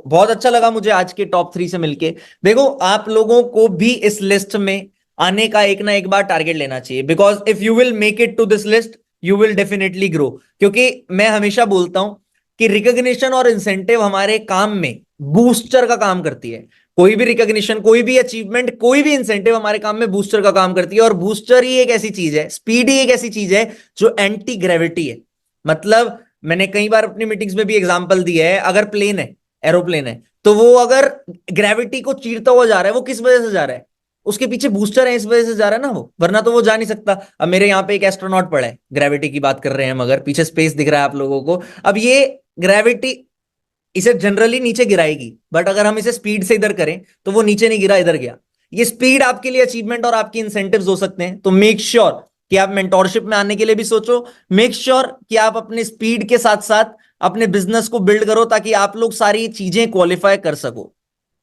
बहुत अच्छा लगा मुझे आज के टॉप 3 से मिलके। देखो, आप लोगों को भी इस लिस्ट में आने का एक ना एक बार टारगेट लेना चाहिए, because if you will make it to this list you will definitely grow. क्योंकि मैं हमेशा बोलता हूं कि रिकॉग्निशन और इंसेंटिव हमारे काम में बूस्टर का काम करती है। कोई भी रिकॉग्निशन, कोई भी अचीवमेंट, कोई भी इंसेंटिव हमारे काम में बूस्टर का काम करती है। और बूस्टर ही एक ऐसी चीज है, स्पीड ही एक ऐसी चीज है जो एंटी ग्रेविटी है। मतलब मैंने कई बार अपनी मीटिंग्स में भी एग्जांपल दिया है, अगर प्लेन है, एरोप्लेन है, तो वो अगर ग्रेविटी को चीरता हुआ जा रहा है, वो किस वजह से जा रहा है? उसके पीछे बूस्टर है, इस वजह से जा रहा है ना वो, वरना तो वो जा नहीं सकता। अब मेरे यहाँ पे एक एस्ट्रोनॉट पड़ा है, ग्रेविटी की बात कर रहे हैं मगर पीछे स्पेस दिख रहा है आप लोगों को। अब ये ग्रेविटी इसे जनरली नीचे गिराएगी, बट अगर हम इसे स्पीड से इधर करें तो वो नीचे नहीं गिरा, इधर गया। ये स्पीड आपके लिए अचीवमेंट और आपकी इंसेंटिव्स हो सकते हैं। तो मेक श्योर कि आप मेंटोरशिप में आने के लिए भी सोचो। मेक श्योर कि आप अपने स्पीड के साथ साथ अपने बिजनेस को बिल्ड करो, ताकि आप लोग सारी चीजें क्वालिफाई कर सको।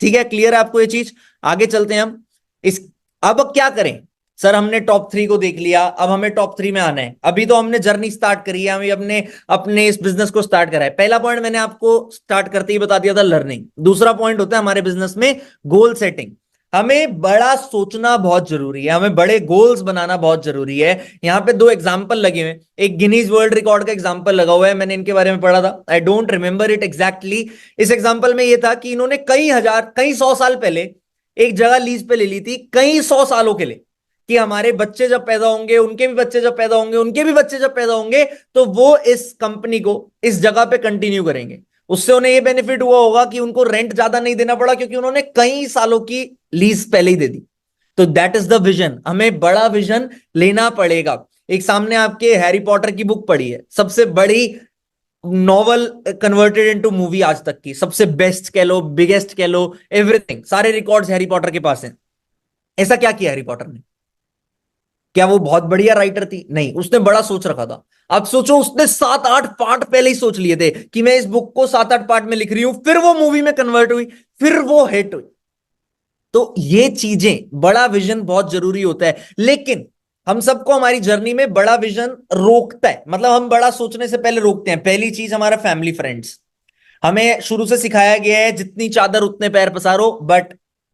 ठीक है, क्लियर है आपको ये चीज? आगे चलते हैं हम इस। अब क्या करें सर, हमने टॉप 3 को देख लिया, अब हमें टॉप 3 में आना है। अभी तो हमने जर्नी स्टार्ट करी है, हमें अपने अपने इस बिजनेस को स्टार्ट करा है। पहला पॉइंट मैंने आपको स्टार्ट करते ही बता दिया था, लर्निंग। दूसरा पॉइंट होता है हमारे बिजनेस में गोल सेटिंग। हमें बड़ा सोचना बहुत जरूरी है, हमें बड़े गोल्स बनाना बहुत जरूरी है। यहाँ पे 2 एग्जाम्पल लगे हुए हैं, एक गिनीज वर्ल्ड रिकॉर्ड का एग्जाम्पल लगा हुआ है, मैंने इनके बारे में पढ़ा था, I don't remember it exactly. इस एग्जाम्पल में यह था कि इन्होंने कई हजार, कई 100 साल पहले एक जगह लीज पे ले ली थी, कई 100 सालों के लिए, कि हमारे बच्चे जब पैदा होंगे, उनके भी बच्चे जब पैदा होंगे, उनके भी बच्चे जब पैदा होंगे, तो वो इस कंपनी को इस जगह पे कंटिन्यू करेंगे। उससे उन्हें ये बेनिफिट हुआ होगा कि उनको रेंट ज्यादा नहीं देना पड़ा, क्योंकि उन्होंने कई सालों की लीज पहले ही दे दी। तो दैट इज द विजन, हमें बड़ा विजन लेना पड़ेगा। एक सामने आपके हैरी पॉटर की बुक पड़ी है, सबसे बड़ी नॉवल कन्वर्टेड इनटू मूवी आज तक की, सबसे बेस्ट कह लो, बिगेस्ट कह लो, एवरीथिंग, सारे रिकॉर्ड्स हैरी पॉटर के पास हैं। ऐसा क्या किया हैरी पॉटर ने? क्या वो बहुत बढ़िया राइटर थी? नहीं, उसने बड़ा सोच रखा था। अब सोचो, उसने 7-8 पार्ट पहले ही सोच लिए थे कि मैं इस बुक को 7-8 पार्ट में लिख रही हूं, फिर वो मूवी में कन्वर्ट हुई, फिर वो हिट हुई। तो ये चीजें, बड़ा विजन बहुत जरूरी होता है। लेकिन हम सबको हमारी जर्नी में बड़ा विजन रोकता है, मतलब हम बड़ा सोचने से पहले रोकते हैं। पहली चीज, हमारा फैमिली फ्रेंड्स। हमें शुरू से सिखाया गया है जितनी चादर उतने पैर पसारो, but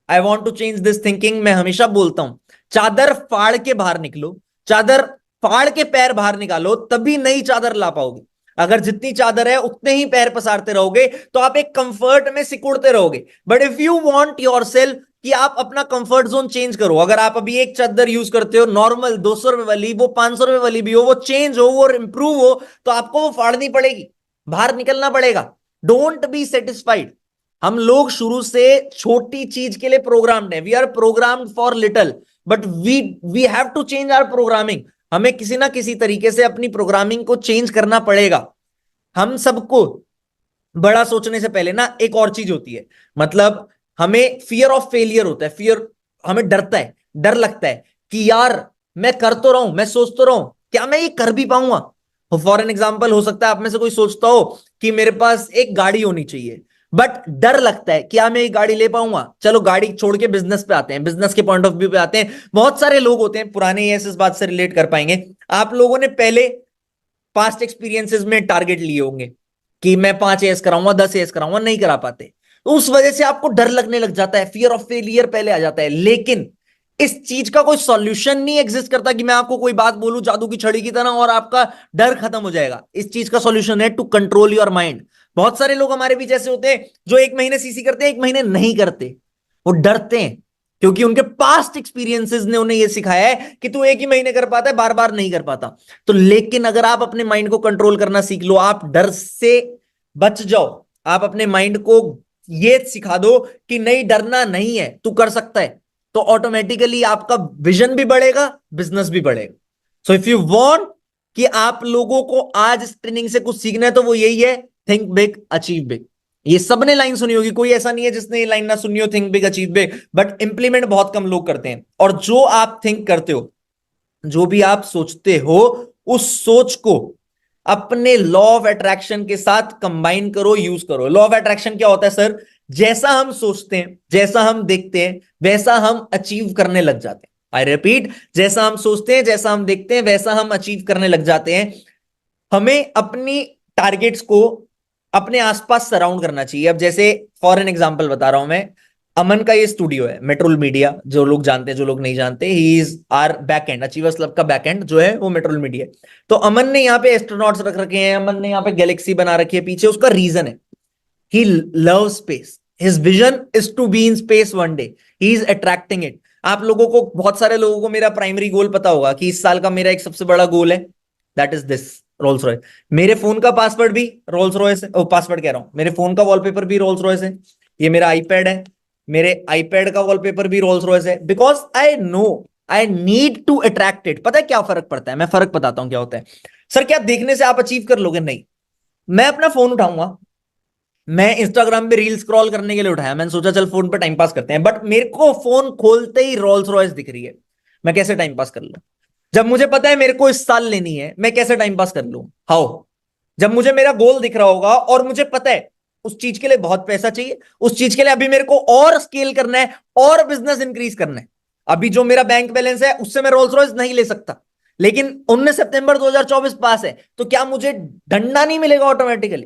I want to change this thinking. मैं हमेशा बोलता हूं, चादर फाड़ के बाहर निकलो, चादर फाड़ के पैर बाहर निकालो, तभी नई चादर ला पाओगे। अगर जितनी चादर है उतने ही पैर पसारते रहोगे तो आप एक कंफर्ट में सिकुड़ते रहोगे। But if you want yourself कि आप अपना कंफर्ट जोन चेंज करो, अगर आप अभी एक चादर यूज करते हो नॉर्मल 200 रुपए वाली, वो 500 रुपए वाली भी हो, वो चेंज हो, वो इंप्रूव हो, तो आपको वो फाड़नी पड़ेगी, बाहर निकलना पड़ेगा। Don't be satisfied. हम लोग शुरू से छोटी चीज के लिए प्रोग्राम्ड है, we are programmed for little, but we have to change our programming. हमें किसी ना किसी तरीके से अपनी प्रोग्रामिंग को चेंज करना पड़ेगा। हम सबको बड़ा सोचने से पहले ना एक और चीज होती है, मतलब हमें फियर ऑफ फेलियर होता है, फियर, हमें डरता है, डर लगता है कि यार मैं कर तो रहा हूं, मैं सोच तो रहा हूं, क्या मैं ये कर भी पाऊंगा। फॉर एन एग्जाम्पल हो सकता है आप में से कोई सोचता हो कि मेरे पास एक गाड़ी होनी चाहिए, बट डर लगता है क्या मैं ये गाड़ी ले पाऊंगा। चलो गाड़ी छोड़ के बिजनेस पे आते हैं, बिजनेस के पॉइंट ऑफ व्यू पे आते हैं। बहुत सारे लोग होते हैं पुराने, ये इस बात से रिलेट कर पाएंगे। आप लोगों ने पहले पास्ट एक्सपीरियंसेस में टारगेट लिए होंगे कि मैं 5 एस कराऊंगा, 10 एस कराऊंगा, नहीं करा पाते, तो उस वजह से आपको डर लगने लग जाता है, फियर ऑफ फेलियर पहले आ जाता है। लेकिन इस चीज का कोई सॉल्यूशन नहीं एग्जिस्ट करता कि मैं आपको कोई बात बोलूं जादू की छड़ी की तरह और आपका डर खत्म हो जाएगा। इस चीज का सॉल्यूशन है टू कंट्रोल योर माइंड। बहुत सारे लोग हमारे बीच ऐसे होते हैं जो 1 महीने सीसी करते हैं, 1 महीने नहीं करते, वो डरते हैं क्योंकि उनके पास्ट एक्सपीरियंसेस ने उन्हें यह सिखाया है कि तू एक ही महीने कर पाता है, बार बार नहीं कर पाता। तो लेकिन अगर आप अपने माइंड को कंट्रोल करना सीख लो, आप डर से बच जाओ, आप अपने माइंड को ये सिखा दो कि नहीं, डरना नहीं है, तू कर सकता है, तो ऑटोमेटिकली आपका विजन भी बढ़ेगा, बिजनेस भी बढ़ेगा। सो इफ यू वांट कि आप लोगों को आज इस ट्रेनिंग से कुछ सीखना है तो वो यही है, थिंक बिग अचीव बिग। ये सबने लाइन सुनी होगी, कोई ऐसा नहीं है जिसने ये लाइन ना सुनी हो, think big achieve big, but implement बहुत कम लोग करते हैं। और जो आप थिंक करते हो, जो भी आप सोचते हो, उस सोच को अपने लॉ ऑफ अट्रैक्शन के साथ कंबाइन करो, यूज करो। लॉ ऑफ अट्रैक्शन क्या होता है सर? जैसा हम सोचते हैं, जैसा हम देखते हैं, वैसा हम अचीव करने लग जाते हैं। आई रिपीट, जैसा हम सोचते हैं, जैसा हम देखते हैं, वैसा हम अचीव करने लग जाते हैं। हमें अपनी टारगेट्स को अपने आसपास सराउंड करना चाहिए। अब जैसे फॉर एन एग्जांपल बता रहा हूं मैं, अमन का ये स्टूडियो है मेट्रोल मीडिया, जो लोग जानते हैं, जो लोग नहीं जानते, he is our back end, achievers club का बैक एंड जो है वो मेट्रोल मीडिया है। तो अमन ने यहाँ पे एस्ट्रोनॉट्स रख रखे हैं, अमन ने यहाँ पे गैलेक्सी बना रखी है पीछे, उसका रीजन है he love space, his vision is to be in space one day, he is attracting it. आप लोगों को, बहुत सारे लोगों को मेरा प्राइमरी गोल पता होगा कि इस साल का मेरा एक सबसे बड़ा गोल है, that is this, Rolls Royce. मेरे फोन का पासवर्ड भी रोल्स रॉयस है, पासवर्ड कह रहा हूं, मेरे फोन का वॉलपेपर भी रोल्स रॉयस है, ये मेरा आईपैड है, मेरे आईपैड का वॉलपेपर भी रोल्स रॉयस है, because I know I need to attract it. पता है क्या फर्क पड़ता है? मैं फर्क बताता हूं क्या होता है। सर क्या देखने से आप अचीव कर लोगे? नहीं। मैं अपना फोन उठाऊंगा, मैं इंस्टाग्राम पे रील स्क्रॉल करने के लिए उठाया, मैंने सोचा चल फोन पे टाइम पास करते हैं, बट मेरे को फोन खोलते ही रोल्स रॉयस दिख रही है, मैं कैसे टाइम पास कर लूं? जब मुझे पता है मेरे को इस साल लेनी है, मैं कैसे टाइम पास कर लूं? हाउ? जब मुझे मेरा गोल दिख रहा होगा और मुझे पता है उस चीज के लिए बहुत पैसा चाहिए, उस चीज के लिए अभी मेरे को और स्केल करना है और बिजनेस इंक्रीज करना है। अभी जो मेरा बैंक बैलेंस है उससे मैं रोल्स रॉयस नहीं ले सकता, लेकिन 19 सितंबर 2024 पास है, तो क्या मुझे डंडा नहीं मिलेगा ऑटोमेटिकली?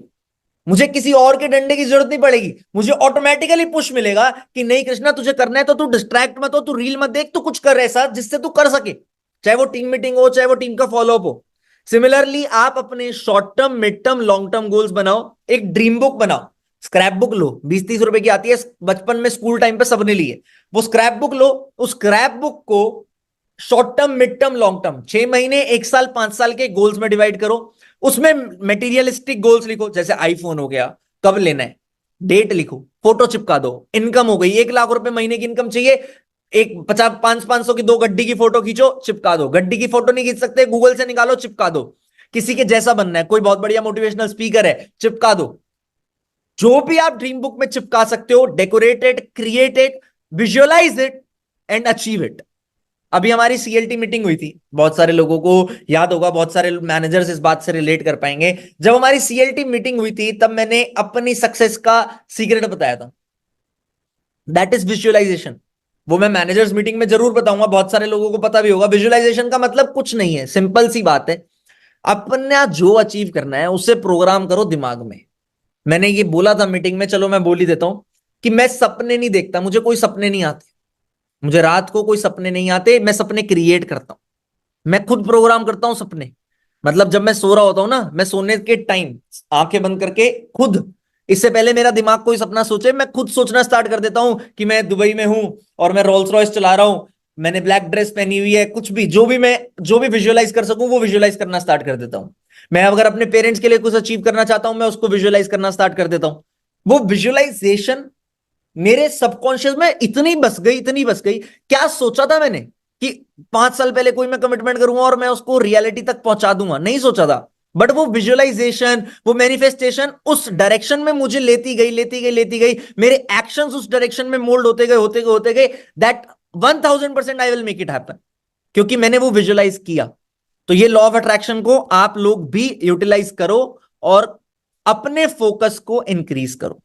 मुझे किसी और के डंडे की जरूरत नहीं पड़ेगी, मुझे ऑटोमेटिकली पुश मिलेगा कि नहीं कृष्णा तुझे करना है तो तू डिस्ट्रैक्ट मत हो, तू रील मत देख, तू कुछ कर ऐसा जिससे तू कर सके, चाहे वो टीम मीटिंग हो, चाहे वो टीम का फॉलोअप हो। सिमिलरली आप अपने short term, mid term, long term goals बनाओ, एक ड्रीम बुक बनाओ, स्क्रैप बुक लो, 20-30 रुपए की आती है, बचपन में स्कूल टाइम पे सबने ली है, वो स्क्रैप बुक लो, उस स्क्रैप बुक को short term, mid term, long term, 6 महीने, 1 साल, 5 साल के गोल्स में डिवाइड करो। उसमें मटेरियलिस्टिक गोल्स लिखो, जैसे आईफोन हो गया, कब लेना है, डेट लिखो, फोटो चिपका दो। इनकम हो गई, 1 लाख रुपए महीने की इनकम चाहिए, एक 50-500 की 2 गड्डी की फोटो खींचो, चिपका दो। गड्डी की फोटो नहीं खींच सकते, गूगल से निकालो, चिपका दो। किसी के जैसा बनना है, कोई बहुत बढ़िया मोटिवेशनल स्पीकर है, चिपका दो। जो भी आप ड्रीम बुक में चिपका सकते हो, decorate it, create it, visualise it and achieve it. अभी हमारी सीएलटी मीटिंग हुई थी, बहुत सारे लोगों को याद होगा, बहुत सारे मैनेजर्स इस बात से रिलेट कर पाएंगे। जब हमारी सीएलटी मीटिंग हुई थी तब मैंने अपनी सक्सेस का सीक्रेट बताया था, दैट इज विजुअलाइजेशन। वो मैं मैनेजर्स मीटिंग में जरूर बताऊंगा, बहुत सारे लोगों को पता भी होगा। विजुअलाइजेशन का मतलब कुछ नहीं है, सिंपल सी बात है, अपना जो अचीव करना है उसे प्रोग्राम करो दिमाग में। मैंने ये बोला था मीटिंग में, चलो मैं बोल ही देता हूं कि मैं सपने नहीं देखता, मुझे कोई सपने नहीं आते, मुझे रात को कोई सपने नहीं आते, मैं सपने क्रिएट करता हूं, मैं खुद प्रोग्राम करता हूं सपने। मतलब जब मैं सो रहा होता हूं ना, मैं सोने के टाइम आंखें बंद करके खुद, इससे पहले मेरा दिमाग कोई सपना सोचे, मैं खुद सोचना स्टार्ट कर देता हूं कि मैं दुबई में हूं और मैं रोल्स रॉयस चला रहा हूं, मैंने ब्लैक ड्रेस पहनी हुई है, कुछ भी, जो भी मैं, जो भी विजुअलाइज कर सकूं वो विजुअलाइज करना स्टार्ट कर देता हूं। मैं अगर अपने पेरेंट्स के लिए कुछ अचीव करना चाहता हूं, मैं उसको विजुअलाइज करना स्टार्ट कर देता हूं। वो विजुअलाइजेशन मेरे सबकॉन्शियस में इतनी बस गई, इतनी बस गई। क्या सोचा था मैंने कि 5 साल पहले कोई मैं कमिटमेंट करूंगा और मैं उसको रियलिटी तक पहुंचा दूंगा, नहीं सोचा था। बट वो विजुअलाइजेशन, वो मैनिफेस्टेशन उस डायरेक्शन में मुझे लेती गई, मेरे एक्शंस उस डायरेक्शन में मोल्ड होते गए, that 1000% I will make it happen, क्योंकि मैंने वो विजुअलाइज किया। तो ये लॉ ऑफ अट्रैक्शन को आप लोग भी यूटिलाइज करो और अपने फोकस को इंक्रीज करो।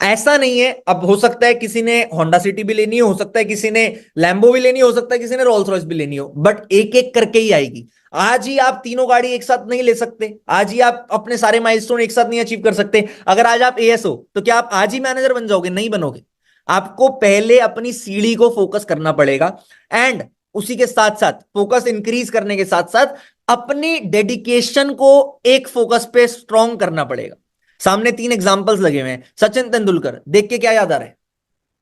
ऐसा नहीं है, अब हो सकता है किसी ने होंडा सिटी भी लेनी हो सकता है किसी ने लैम्बो भी लेनी हो सकता है किसी ने रोल्स रॉयस भी लेनी हो, बट एक एक करके ही आएगी। आज ही आप तीनों गाड़ी एक साथ नहीं ले सकते, आज ही आप अपने सारे माइलस्टोन एक साथ नहीं अचीव कर सकते। अगर आज आप एएस हो तो क्या आप आज ही मैनेजर बन जाओगे? नहीं बनोगे। आपको पहले अपनी सीढ़ी को फोकस करना पड़ेगा, एंड उसी के साथ साथ फोकस इंक्रीज करने के साथ साथ अपनी डेडिकेशन को एक फोकस पे स्ट्रॉन्ग करना पड़ेगा। सामने 3 एग्जांपल्स लगे हुए हैं। सचिन तेंदुलकर देख के क्या याद आ रहा है?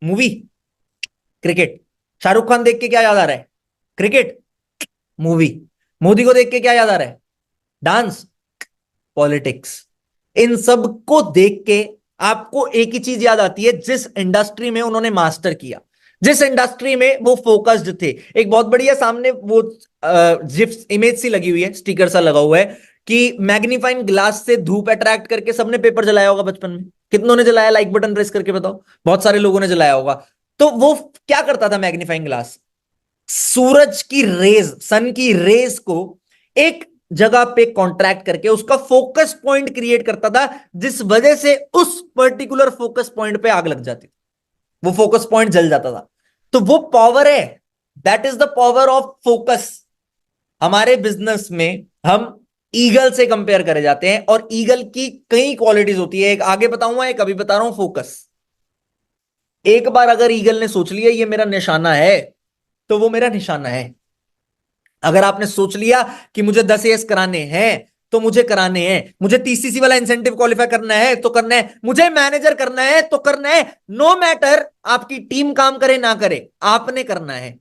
Movie, cricket. शाहरुख खान देख के क्या याद आ रहा है? Cricket, movie. मोदी को देख के क्या याद आ रहा है? Dance, politics. इन सब को देख के आपको एक ही चीज याद आती है, जिस इंडस्ट्री में उन्होंने मास्टर किया, जिस इंडस्ट्री में वो फोकस्ड थे। एक बहुत बढ़िया सामने वो जिप्स इमेज सी लगी हुई है, स्टिकर सा लगा हुआ है कि मैग्नीफाइंग ग्लास से धूप अट्रैक्ट करके सबने पेपर जलाया होगा बचपन में। कितनों ने जलाया? लाइक बटन प्रेस करके बताओ। बहुत सारे लोगों ने जलाया होगा। तो वो क्या करता था मैग्नीफाइंग ग्लास? सूरज की रेज, सन की रेज को एक जगह पे कॉन्ट्रैक्ट करके उसका फोकस पॉइंट क्रिएट करता था, जिस वजह से उस पर्टिकुलर फोकस पॉइंट पे आग लग जाती थी, वो फोकस पॉइंट जल जाता था। तो वो पावर है, that is the power of focus. हमारे बिजनेस में हम ईगल से कंपेयर करे जाते हैं, और ईगल की कई क्वालिटीज होती है। एक आगे बताऊंगा, एक अभी बता रहा हूं। फोकस, एक बार अगर ईगल ने सोच लिया ये मेरा निशाना है, तो वो मेरा निशाना है। अगर आपने सोच लिया कि मुझे 10 एस कराने हैं तो मुझे कराने हैं, मुझे टीसीसी वाला इंसेंटिव क्वालिफाई करना है तो करना है, मुझे मैनेजर करना है तो करना है। नो मैटर आपकी टीम काम करे ना करे, आपने करना है।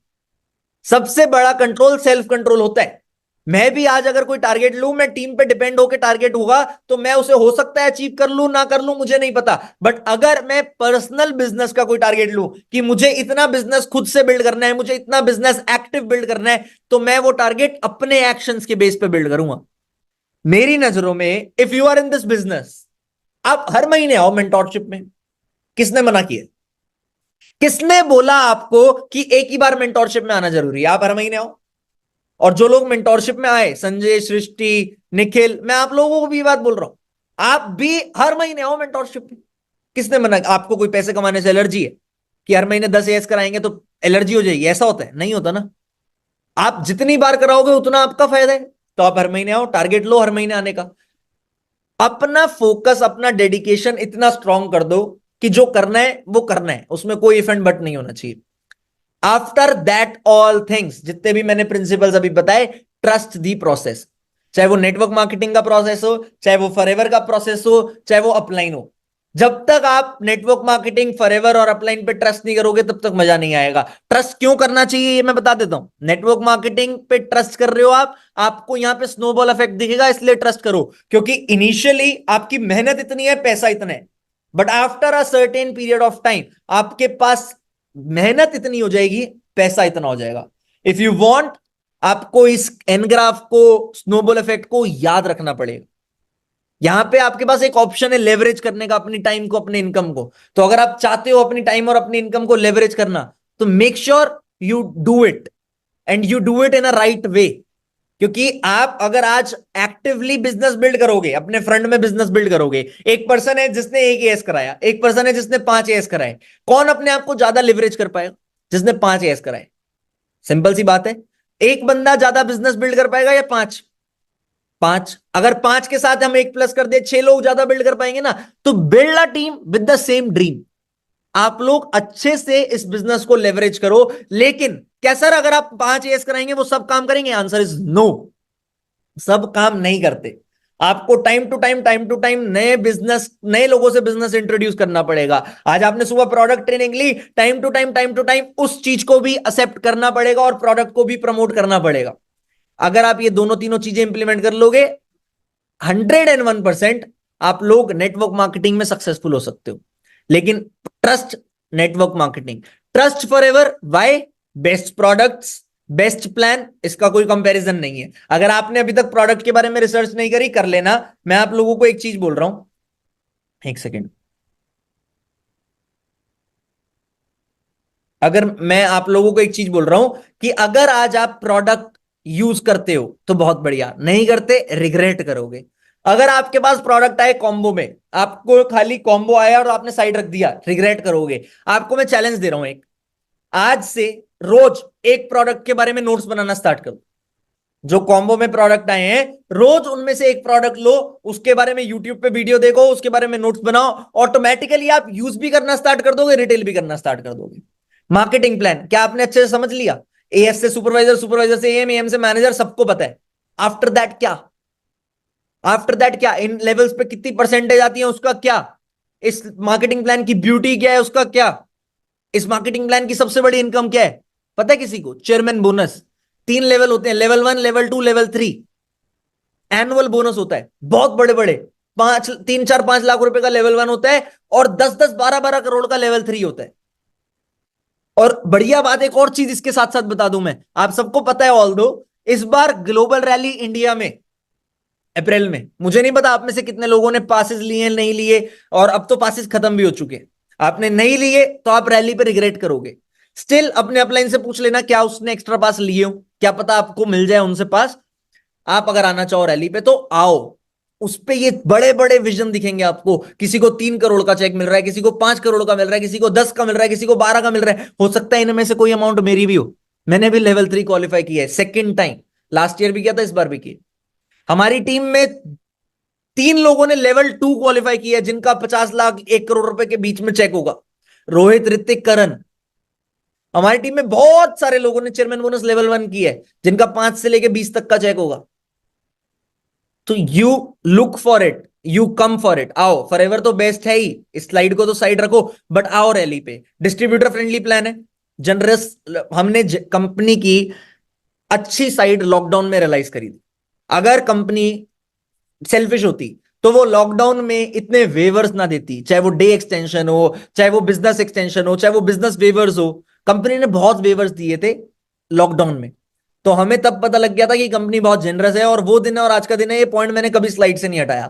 सबसे बड़ा कंट्रोल सेल्फ कंट्रोल होता है। मैं भी आज अगर कोई टारगेट लूं, मैं टीम पे डिपेंड होकर टारगेट होगा तो मैं उसे हो सकता है अचीव कर लूं ना कर लूं, मुझे नहीं पता। बट अगर मैं पर्सनल बिजनेस का कोई टारगेट लूं कि मुझे इतना बिजनेस खुद से बिल्ड करना है, मुझे इतना बिजनेस एक्टिव बिल्ड करना है, तो मैं वो टारगेट अपने एक्शंस के बेस पे बिल्ड करूंगा। मेरी नजरों में if you are in this business, आप हर महीने आओ मेंटोरशिप में। किसने मना किया? किसने बोला आपको कि एक ही बार मेंटोरशिप में आना जरूरी है? आप हर महीने आओ। और जो लोग मेंटोरशिप में आए, संजय, सृष्टि, निखिल, मैं आप लोगों को भी ये बात बोल रहा हूं, आप भी हर महीने आओ मेंटोरशिप में। किसने मना? आपको कोई पैसे कमाने से एलर्जी है कि हर महीने 10 एस कराएंगे तो एलर्जी हो जाएगी? ऐसा होता है? नहीं होता ना। आप जितनी बार कराओगे उतना आपका फायदा है। तो आप हर महीने आओ, टारगेट लो हर महीने आने का। अपना फोकस, अपना डेडिकेशन इतना स्ट्रांग कर दो कि जो करना है वो करना है, उसमें कोई इफ एंड बट नहीं होना चाहिए। आफ्टर दैट ऑल थिंग्स, जितने भी मैंने प्रिंसिपल्स अभी बताए, ट्रस्ट दी प्रोसेस। चाहे वो नेटवर्क मार्केटिंग का प्रोसेस हो, चाहे वो फॉरएवर का प्रोसेस हो, चाहे वो अपलाइन हो। जब तक आप नेटवर्क मार्केटिंग, फॉरएवर और अपलाइन पे ट्रस्ट नहीं करोगे तब तक मजा नहीं आएगा। ट्रस्ट क्यों करना चाहिए ये मैं बता देता हूं। नेटवर्क मार्केटिंग पे ट्रस्ट कर रहे हो आप, आपको यहां पे स्नोबॉल इफेक्ट दिखेगा, इसलिए ट्रस्ट करो, क्योंकि इनिशियली आपकी मेहनत इतनी है, पैसा इतना है, but after a certain period of time आपके पास मेहनत इतनी हो जाएगी, पैसा इतना हो जाएगा। इफ यू वांट, आपको इस एनग्राफ को, स्नोबॉल इफेक्ट को याद रखना पड़ेगा। यहां पे आपके पास एक ऑप्शन है लेवरेज करने का, अपनी टाइम को, अपने इनकम को। तो अगर आप चाहते हो अपनी टाइम और अपनी इनकम को लेवरेज करना, तो make sure you do it, and you do it in a right way. क्योंकि आप अगर आज एक्टिवली बिजनेस बिल्ड करोगे, अपने फ्रंट में बिजनेस बिल्ड करोगे, एक पर्सन है जिसने 1 एस कराया, एक पर्सन है जिसने 5 एस कराए, कौन अपने आप को ज्यादा लिवरेज कर पाएगा? जिसने 5 एस कराए। सिंपल सी बात है। एक बंदा ज्यादा बिजनेस बिल्ड कर पाएगा या 5? 5। अगर 5 के साथ हम 1 प्लस कर दे, 6 लोग ज्यादा बिल्ड कर पाएंगे ना। तो build a team with the same dream. आप लोग अच्छे से इस बिजनेस को लेवरेज करो। लेकिन क्या सर अगर आप 5 एस कराएंगे वो सब काम करेंगे? Answer is no. सब काम नहीं करते। आपको टाइम टू टाइम नए बिजनेस, नए लोगों से बिजनेस इंट्रोड्यूस करना पड़ेगा। आज आपने सुबह प्रोडक्ट ट्रेनिंग ली, टाइम टू टाइम उस चीज को भी एक्सेप्ट करना पड़ेगा और प्रोडक्ट को भी प्रमोट करना पड़ेगा। अगर आप ये दोनों तीनों चीजें इंप्लीमेंट कर लोगे, 101% आप लोग नेटवर्क मार्केटिंग में सक्सेसफुल हो सकते हो। लेकिन trust network marketing, trust forever. Why? Best products, best plan, इसका कोई कंपैरिजन नहीं है। अगर आपने अभी तक प्रोडक्ट के बारे में रिसर्च नहीं करी, कर लेना। मैं आप लोगों को एक चीज बोल रहा हूं, एक सेकेंड। अगर मैं आप लोगों को एक चीज बोल रहा हूं कि अगर आज आप प्रोडक्ट यूज करते हो तो बहुत बढ़िया, नहीं करते रिग्रेट करोगे। अगर आपके पास प्रोडक्ट आए कॉम्बो में, आपको खाली कॉम्बो आया और आपने साइड रख दिया, रिग्रेट करोगे। आपको मैं चैलेंज दे रहा हूं एक, आज से रोज एक प्रोडक्ट के बारे में नोट्स बनाना स्टार्ट करो। जो कॉम्बो में प्रोडक्ट आए हैं, रोज उनमें से एक प्रोडक्ट लो, उसके बारे में यूट्यूब पे वीडियो देखो, उसके बारे में नोट्स बनाओ, ऑटोमेटिकली आप यूज भी करना स्टार्ट कर दोगे, रिटेल भी करना स्टार्ट कर दोगे। मार्केटिंग प्लान क्या आपने अच्छे से समझ लिया? एएस से सुपरवाइजर, सुपरवाइजर से एएम, एएम से मैनेजर, सबको पता है। आफ्टर दैट क्या? आफ्टर दैट क्या? इन लेवल्स पे कितनी परसेंटेज आती है उसका क्या? इस मार्केटिंग प्लान की ब्यूटी क्या है उसका क्या? इस मार्केटिंग प्लान की सबसे बड़ी इनकम क्या है पता है किसी को? Chairman bonus. 3 लेवल होते हैं, level 1, level 2, level 3। Annual bonus होता है, बहुत बड़े बड़े, 3, 4, 5 लाख रुपए का लेवल 1 होता है, और 10, 10, 12, 12 करोड़ का लेवल 3 होता है। और बढ़िया बात, एक और चीज इसके साथ साथ बता दूं मैं, आप सबको पता है ऑल दो, इस बार ग्लोबल रैली इंडिया में अप्रैल में, मुझे नहीं पता आप में से कितने लोगों ने पासेस लिए नहीं लिए, और अब तो पासेस खत्म भी हो चुके हैं। आपने नहीं लिए तो आप रैली पे रिग्रेट करोगे। स्टिल अपने अपलाइन से पूछ लेना क्या उसने एक्स्ट्रा पास लिए हो, क्या पता आपको मिल जाए उनसे पास। आप अगर आना चाहो रैली पे तो आओ, उस पे ये बड़े बड़े विजन दिखेंगे आपको। किसी को 3 करोड़ का चेक मिल रहा है, किसी को 5 करोड़ का मिल रहा है, किसी को 10 का मिल रहा है, किसी को 12 का मिल रहा है। हो सकता है इनमें से कोई अमाउंट मेरी भी हो। मैंने भी लेवल 3 क्वालिफाई किया है, सेकेंड टाइम। लास्ट ईयर भी किया था, इस बार भी किया। हमारी टीम में 3 लोगों ने लेवल 2 क्वालिफाई किया है, जिनका 50 लाख 1 करोड़ रुपए के बीच में चेक होगा। रोहित, ऋतिक, करण। हमारी टीम में बहुत सारे लोगों ने चेयरमैन बोनस लेवल 1 किया है, जिनका 5 से लेके 20 तक का चेक होगा। तो you look for it, you come for it, आओ। फॉरएवर तो बेस्ट है ही, इस स्लाइड को तो साइड रखो, बट आओ रैली पे। डिस्ट्रीब्यूटर फ्रेंडली प्लान है, जनरस। हमने कंपनी की अच्छी साइड लॉकडाउन में रियलाइज करी थी। अगर कंपनी सेल्फिश होती तो वो लॉकडाउन में इतने वेवर्स ना देती, चाहे वो डे एक्सटेंशन हो, चाहे वो बिजनेस एक्सटेंशन हो, चाहे वो बिजनेस वेवर्स हो। कंपनी ने बहुत वेवर्स दिए थे लॉकडाउन में, तो हमें तब पता लग गया था कि कंपनी बहुत जेनरस है। और वो दिन है और आज का दिन है, ये पॉइंट मैंने कभी स्लाइड से नहीं हटाया,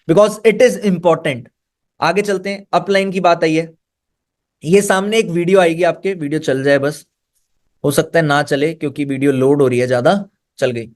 बिकॉज इट इज इंपॉर्टेंट। आगे चलते हैं, अपलाइन की बात आई है। ये सामने एक वीडियो आएगी आपके, वीडियो चल जाए बस, हो सकता है ना चले क्योंकि वीडियो लोड हो रही है ज्यादा। चल गई।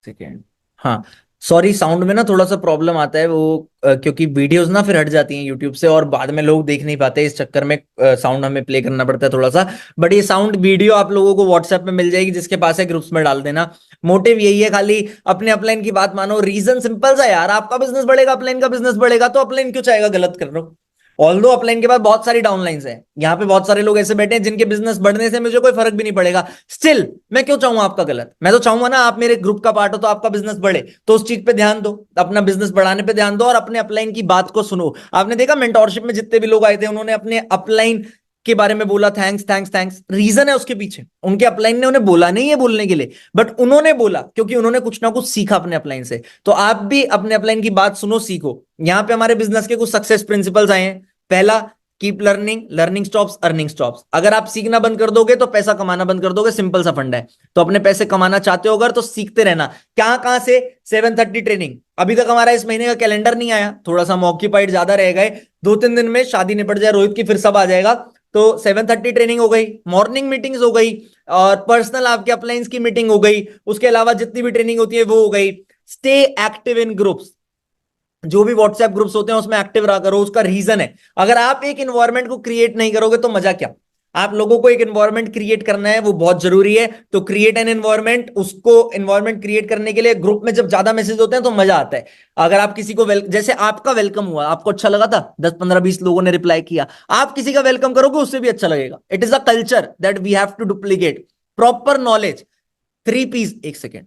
सेकेंड, हाँ। सॉरी, साउंड में ना थोड़ा सा प्रॉब्लम आता है वो, क्योंकि वीडियोस ना फिर हट जाती हैं यूट्यूब से और बाद में लोग देख नहीं पाते, इस चक्कर में साउंड हमें प्ले करना पड़ता है थोड़ा सा। बट ये साउंड वीडियो आप लोगों को व्हाट्सएप में मिल जाएगी, जिसके पास है ग्रुप्स में डाल देना। मोटिव यही है, खाली अपने अपलाइन की बात मानो। रीजन सिंपल सा यार, आपका बिजनेस बढ़ेगा, अपलाइन का बिजनेस बढ़ेगा, तो अपलाइन क्यों चाहेगा गलत कर रहा हूं? ऑल्दो अपलाइन के बाद बहुत सारी डाउनलाइंस है, यहाँ पे बहुत सारे लोग ऐसे बैठे हैं जिनके बिजनेस बढ़ने से मुझे कोई फर्क भी नहीं पड़ेगा, स्टिल मैं क्यों चाहूंगा आपका गलत? मैं तो चाहूंगा ना आप मेरे ग्रुप का पार्ट हो तो आपका बिजनेस बढ़े, तो उस चीज पे ध्यान दो, अपना बिजनेस बढ़ाने पे ध्यान दो और अपने अपलाइन की बात को सुनो। आपने देखा मेंटोरशिप में जितने भी लोग आए थे उन्होंने अपने अपलाइन के बारे में बोला, थैंक्स थैंक्स थैंक्स। रीजन है उसके पीछे, उनके अपलाइन ने उन्हें बोला नहीं है बोलने के लिए, बट उन्होंने बोला क्योंकि उन्होंने कुछ ना कुछ सीखा अपने अपलाइन से। तो आप भी अपने अपलाइन की बात सुनो, सीखो। यहाँ पे हमारे बिजनेस के कुछ सक्सेस प्रिंसिपल्स आए हैं। पहला, keep learning, learning stops earning stops. अगर आप सीखना बंद कर दोगे तो पैसा कमाना बंद कर दोगे, सिंपल सा फंडा है। तो अपने पैसे कमाना चाहते हो अगर, तो सीखते रहना। कहां से? 7:30 ट्रेनिंग। अभी तक हमारा इस महीने का कैलेंडर नहीं आया, थोड़ा सा हम ऑक्यूपाइड ज्यादा रह गए, 2-3 दिन में शादी निपट जाए रोहित की, फिर सब आ जाएगा। तो 7:30 ट्रेनिंग हो गई, मॉर्निंग मीटिंग्स हो गई, और पर्सनल आपके अपलाइंस की मीटिंग हो गई, उसके अलावा जितनी भी ट्रेनिंग होती है वो हो गई। स्टे एक्टिव इन ग्रुप्स, जो भी व्हाट्सएप ग्रुप्स होते हैं उसमें एक्टिव रहा करो। उसका रीजन है, अगर आप एक एनवायरनमेंट को क्रिएट नहीं करोगे तो मजा क्या? आप लोगों को एक एनवायरनमेंट क्रिएट करना है, वो बहुत जरूरी है। तो क्रिएट एन एनवायरनमेंट, उसको एनवायरनमेंट क्रिएट करने के लिए ग्रुप में जब ज्यादा मैसेज होते हैं तो मजा आता है। अगर आप किसी को जैसे आपका वेलकम हुआ, आपको अच्छा लगा था, 10-15-20 लोगों ने रिप्लाई किया, आप किसी का वेलकम करोगे उससे भी अच्छा लगेगा। It is a culture that we have to duplicate. Proper knowledge, 3 P's। एक सेकेंड।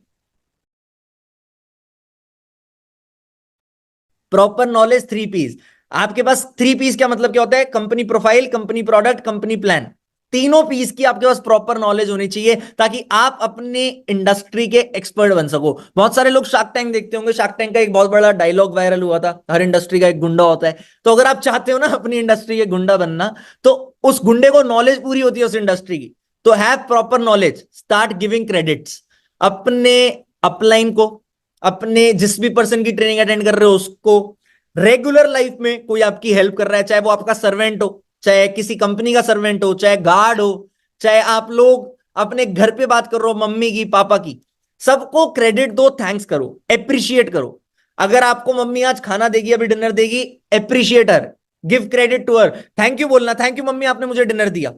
Proper knowledge, 3 P's। आपके पास 3 P's क्या मतलब क्या होता है? Company profile, company product, company plan. तीनों पीस की आपके पास प्रॉपर नॉलेज होनी चाहिए ताकि आप अपने इंडस्ट्री के एक्सपर्ट बन सको। बहुत सारे लोग शार्क टैंक देखते होंगे, शार्क टैंक का एक बहुत बड़ा डायलॉग वायरल हुआ था, हर इंडस्ट्री का एक गुंडा होता है। तो अगर आप चाहते हो ना अपनी इंडस्ट्री के गुंडा बनना, तो उस गुंडे को नॉलेज पूरी होती है उस इंडस्ट्री की। तो have proper knowledge, start giving credits अपने अपलाइन को, अपने जिस भी पर्सन की ट्रेनिंग अटेंड कर रहे हो उसको। रेगुलर लाइफ में कोई आपकी हेल्प कर रहा है, चाहे वो आपका सर्वेंट हो, चाहे किसी कंपनी का सर्वेंट हो, चाहे गार्ड हो, चाहे आप लोग अपने घर पे बात कर रहे हो, मम्मी की, पापा की, सबको क्रेडिट दो, थैंक्स करो, अप्रिशिएट करो। अगर आपको मम्मी आज खाना देगी, अभी डिनर देगी, appreciate her, give credit to her. Thank you बोलना, थैंक यू मम्मी आपने मुझे डिनर दिया।